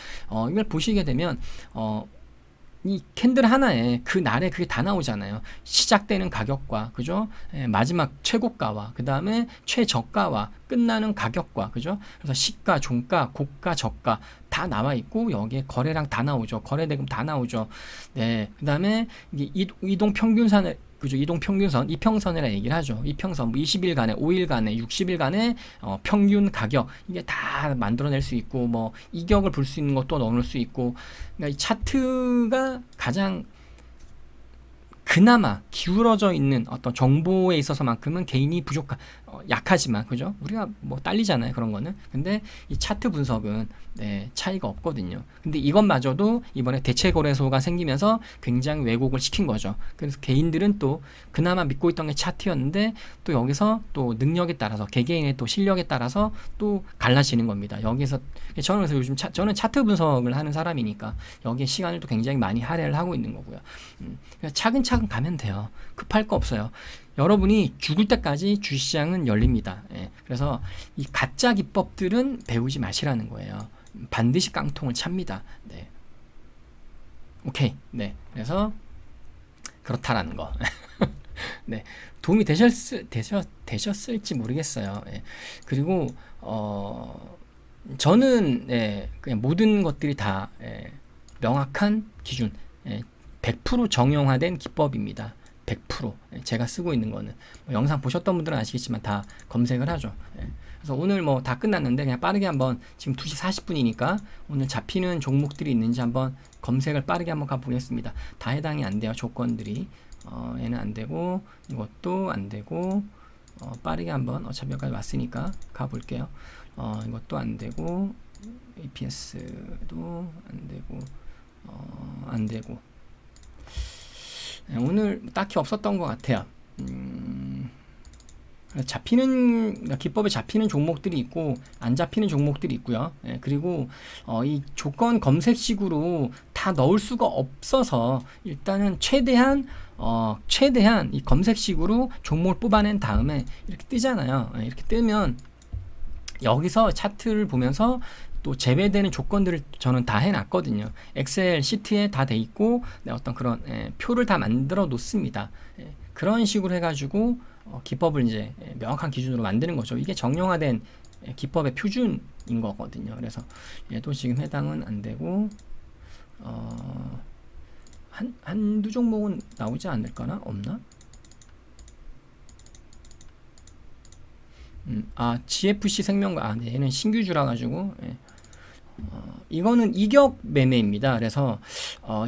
이걸 보시게 되면 이 캔들 하나에 그 날에 그게 다 나오잖아요. 시작되는 가격과 그죠? 마지막 최고가와 그 다음에 최저가와 끝나는 가격과 그죠? 그래서 시가, 종가, 고가, 저가 다 나와 있고 여기에 거래량 다 나오죠. 거래대금 다 나오죠. 네, 그 다음에 이동 평균선을 그죠? 이동 평균선, 이평선이라 얘기를 하죠. 이평선, 뭐 20일간에, 5일간에, 60일간의 평균 가격 이게 다 만들어낼 수 있고, 뭐 이격을 볼 수 있는 것도 넣을 수 있고, 그러니까 이 차트가 가장 그나마 기울어져 있는 어떤 정보에 있어서만큼은 개인이 약하지만 그죠? 우리가 뭐 딸리잖아요. 그런 거는. 근데 이 차트 분석은 차이가 없거든요. 근데 이것마저도 이번에 대체거래소가 생기면서 굉장히 왜곡을 시킨 거죠. 그래서 개인들은 또 그나마 믿고 있던 게 차트였는데 또 여기서 또 능력에 따라서 개개인의 또 실력에 따라서 또 갈라지는 겁니다. 여기서 저는 그래서 요즘 저는 차트 분석을 하는 사람이니까 여기에 시간을 또 굉장히 많이 할애를 하고 있는 거고요. 차근차근 가면 돼요. 급할 거 없어요. 여러분이 죽을 때까지 주시장은 열립니다. 그래서 이 가짜 기법들은 배우지 마시라는 거예요. 반드시 깡통을 찹니다. 오케이. 그래서 그렇다라는 거. 도움이 되셨을지 모르겠어요. 그리고 저는 그냥 모든 것들이 다 명확한 기준, 100% 정형화된 기법입니다. 100% 제가 쓰고 있는 거는 영상 보셨던 분들은 아시겠지만 다 검색을 하죠. 그래서 오늘 뭐 다 끝났는데 그냥 빠르게 한번 지금 2시 40분이니까 오늘 잡히는 종목들이 있는지 한번 검색을 빠르게 한번 가보겠습니다. 다 해당이 안 돼요. 조건들이 얘는 안 되고 이것도 안 되고 빠르게 한번 어차피 여기까지 왔으니까 가볼게요. 이것도 안 되고 APS도 안 되고 안 되고 오늘 딱히 없었던 것 같아요. 잡히는 기법에 잡히는 종목들이 있고 안 잡히는 종목들이 있고요. 그리고 이 조건 검색식으로 다 넣을 수가 없어서 일단은 최대한 이 검색식으로 종목을 뽑아낸 다음에 이렇게 뜨잖아요. 이렇게 뜨면 여기서 차트를 보면서 또 제외되는 조건들을 저는 다 해놨거든요. 엑셀 시트에 다 돼 있고 어떤 그런 표를 다 만들어 놓습니다. 그런 식으로 해가지고 기법을 이제 명확한 기준으로 만드는 거죠. 이게 정형화된 기법의 표준인 거거든요. 그래서 얘도 지금 해당은 안 되고 한두 종목은 나오지 않을까나? 없나? GFC 생명과 네, 얘는 신규주라 가지고 이거는 이격 매매입니다. 그래서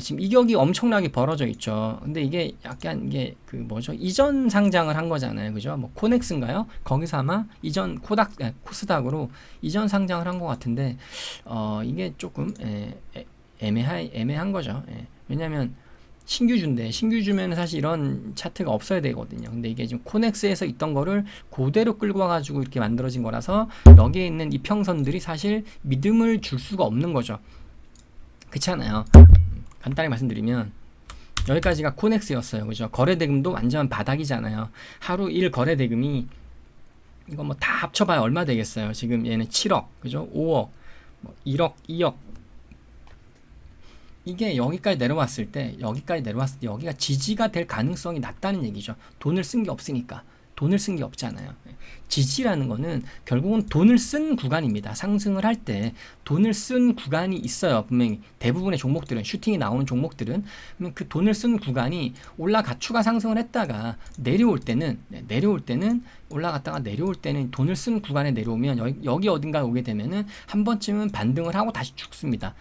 지금 이격이 엄청나게 벌어져 있죠. 근데 이게 약간 이게 그 뭐죠? 이전 상장을 한 거잖아요. 그죠? 뭐 코넥스인가요? 거기서 아마 이전 코스닥으로 이전 상장을 한 것 같은데 이게 조금 애매한 거죠. 왜냐면 신규주인데 신규주면 사실 이런 차트가 없어야 되거든요. 근데 이게 지금 코넥스에서 있던 거를 그대로 끌고 와가지고 이렇게 만들어진 거라서 여기에 있는 이평선들이 사실 믿음을 줄 수가 없는 거죠. 그렇잖아요. 간단히 말씀드리면 여기까지가 코넥스였어요. 그죠? 거래대금도 완전 바닥이잖아요. 하루 1 거래대금이 이거 뭐 다 합쳐봐야 얼마 되겠어요. 지금 얘는 7억, 그죠? 5억, 뭐 1억, 2억. 이게 여기까지 내려왔을 때 여기가 지지가 될 가능성이 낮다는 얘기죠. 돈을 쓴 게 없으니까. 돈을 쓴 게 없잖아요. 지지라는 거는 결국은 돈을 쓴 구간입니다. 상승을 할 때 돈을 쓴 구간이 있어요. 분명히 대부분의 종목들은, 슈팅이 나오는 종목들은 그 돈을 쓴 구간이 추가 상승을 했다가 내려올 때는 올라갔다가 내려올 때는 돈을 쓴 구간에 내려오면 여기 어딘가 오게 되면은 한 번쯤은 반등을 하고 다시 죽습니다.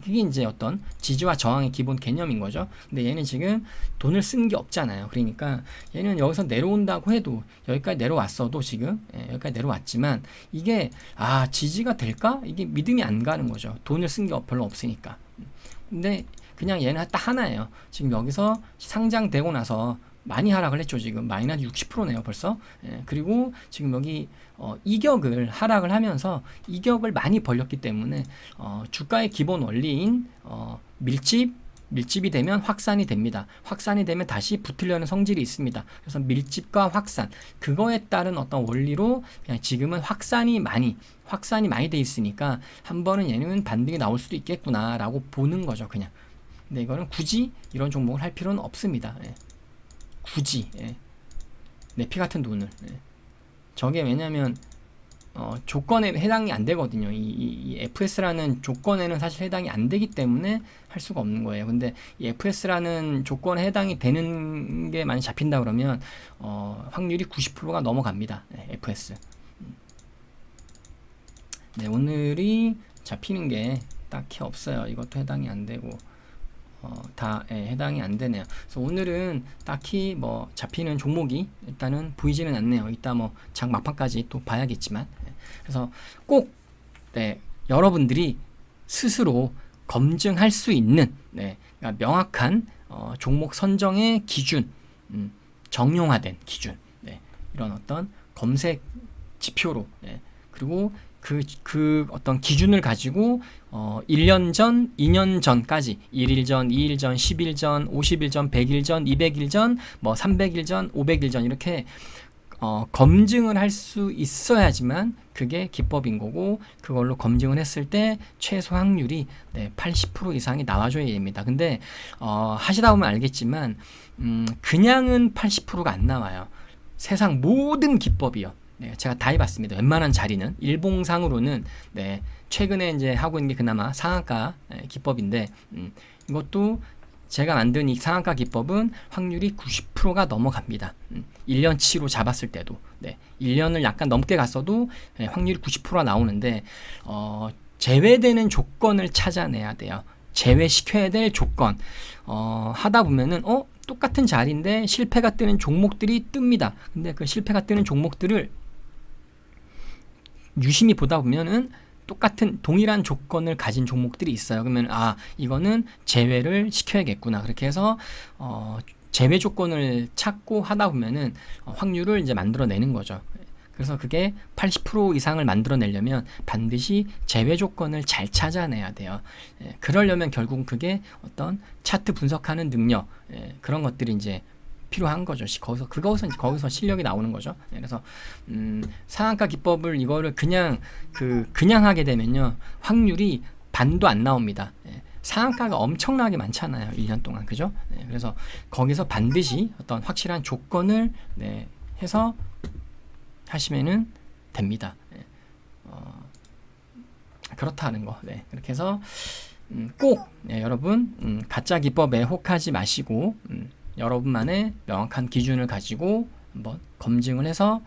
그게 이제 어떤 지지와 저항의 기본 개념인 거죠. 근데 얘는 지금 돈을 쓴 게 없잖아요. 그러니까 얘는 여기서 내려온다고 해도 여기까지 내려왔어도 지금 여기까지 내려왔지만 이게 지지가 될까? 이게 믿음이 안 가는 거죠. 돈을 쓴 게 별로 없으니까. 근데 그냥 얘는 딱 하나예요. 지금 여기서 상장되고 나서 많이 하락을 했죠. 지금 마이너스 60%네요 벌써. 그리고 지금 여기 이격을 하락을 하면서 이격을 많이 벌렸기 때문에 주가의 기본 원리인 밀집이 되면 확산이 됩니다. 확산이 되면 다시 붙으려는 성질이 있습니다. 그래서 밀집과 확산, 그거에 따른 어떤 원리로 그냥 지금은 확산이 많이 돼 있으니까 한 번은 얘는 반등이 나올 수도 있겠구나라고 보는 거죠. 그냥. 근데 이거는 굳이 이런 종목을 할 필요는 없습니다. 굳이 내 피 같은 돈을 저게 왜냐면 조건에 해당이 안 되거든요. 이 FS라는 조건에는 사실 해당이 안 되기 때문에 할 수가 없는 거예요. 근데 이 FS라는 조건에 해당이 되는 게 많이 잡힌다 그러면 확률이 90%가 넘어갑니다. FS. 네, 오늘이 잡히는 게 딱히 없어요. 이것도 해당이 안 되고 다 해당이 안 되네요. 그래서 오늘은 딱히 뭐 잡히는 종목이 일단은 보이지는 않네요. 이따 뭐 장 막판까지 또 봐야겠지만. 그래서 꼭 여러분들이 스스로 검증할 수 있는 그러니까 명확한 종목 선정의 기준, 정형화된 기준, 이런 어떤 검색 지표로 그리고 그 어떤 기준을 가지고 1년 전, 2년 전까지 1일 전, 2일 전, 10일 전, 50일 전, 100일 전, 200일 전, 뭐 300일 전, 500일 전 이렇게 검증을 할 수 있어야지만 그게 기법인 거고 그걸로 검증을 했을 때 최소 확률이 80% 이상이 나와줘야 됩니다. 근데 하시다 보면 알겠지만 그냥은 80%가 안 나와요. 세상 모든 기법이요. 제가 다 해봤습니다. 웬만한 자리는 일봉상으로는 최근에 이제 하고 있는 게 그나마 상한가 기법인데 이것도 제가 만든 이 상한가 기법은 확률이 90%가 넘어갑니다. 1년치로 잡았을 때도. 네, 1년을 약간 넘게 갔어도 네, 확률이 90%가 나오는데 제외되는 조건을 찾아내야 돼요. 제외시켜야 될 조건. 하다 보면은 똑같은 자리인데 실패가 뜨는 종목들이 뜹니다. 근데 그 실패가 뜨는 종목들을 유심히 보다 보면은 똑같은 동일한 조건을 가진 종목들이 있어요. 그러면 이거는 제외를 시켜야겠구나. 그렇게 해서 제외 조건을 찾고 하다 보면은 확률을 이제 만들어내는 거죠. 그래서 그게 80% 이상을 만들어내려면 반드시 제외 조건을 잘 찾아내야 돼요. 그러려면 결국은 그게 어떤 차트 분석하는 능력, 그런 것들이 이제 필요한 거죠. 거기서 실력이 나오는 거죠. 그래서 상한가 기법을 이거를 그냥 하게 되면요, 확률이 반도 안 나옵니다. 상한가가 엄청나게 많잖아요. 1년 동안. 그죠? 그래서 거기서 반드시 어떤 확실한 조건을 해서 하시면은 됩니다. 그렇다는 거. 그렇게 해서 꼭 여러분 가짜 기법에 혹하지 마시고 여러분만의 명확한 기준을 가지고 한번 검증을 해서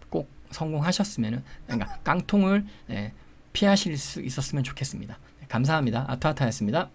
꼭 성공하셨으면은, 그러니까 깡통을 피하실 수 있었으면 좋겠습니다. 감사합니다. 아트아타였습니다.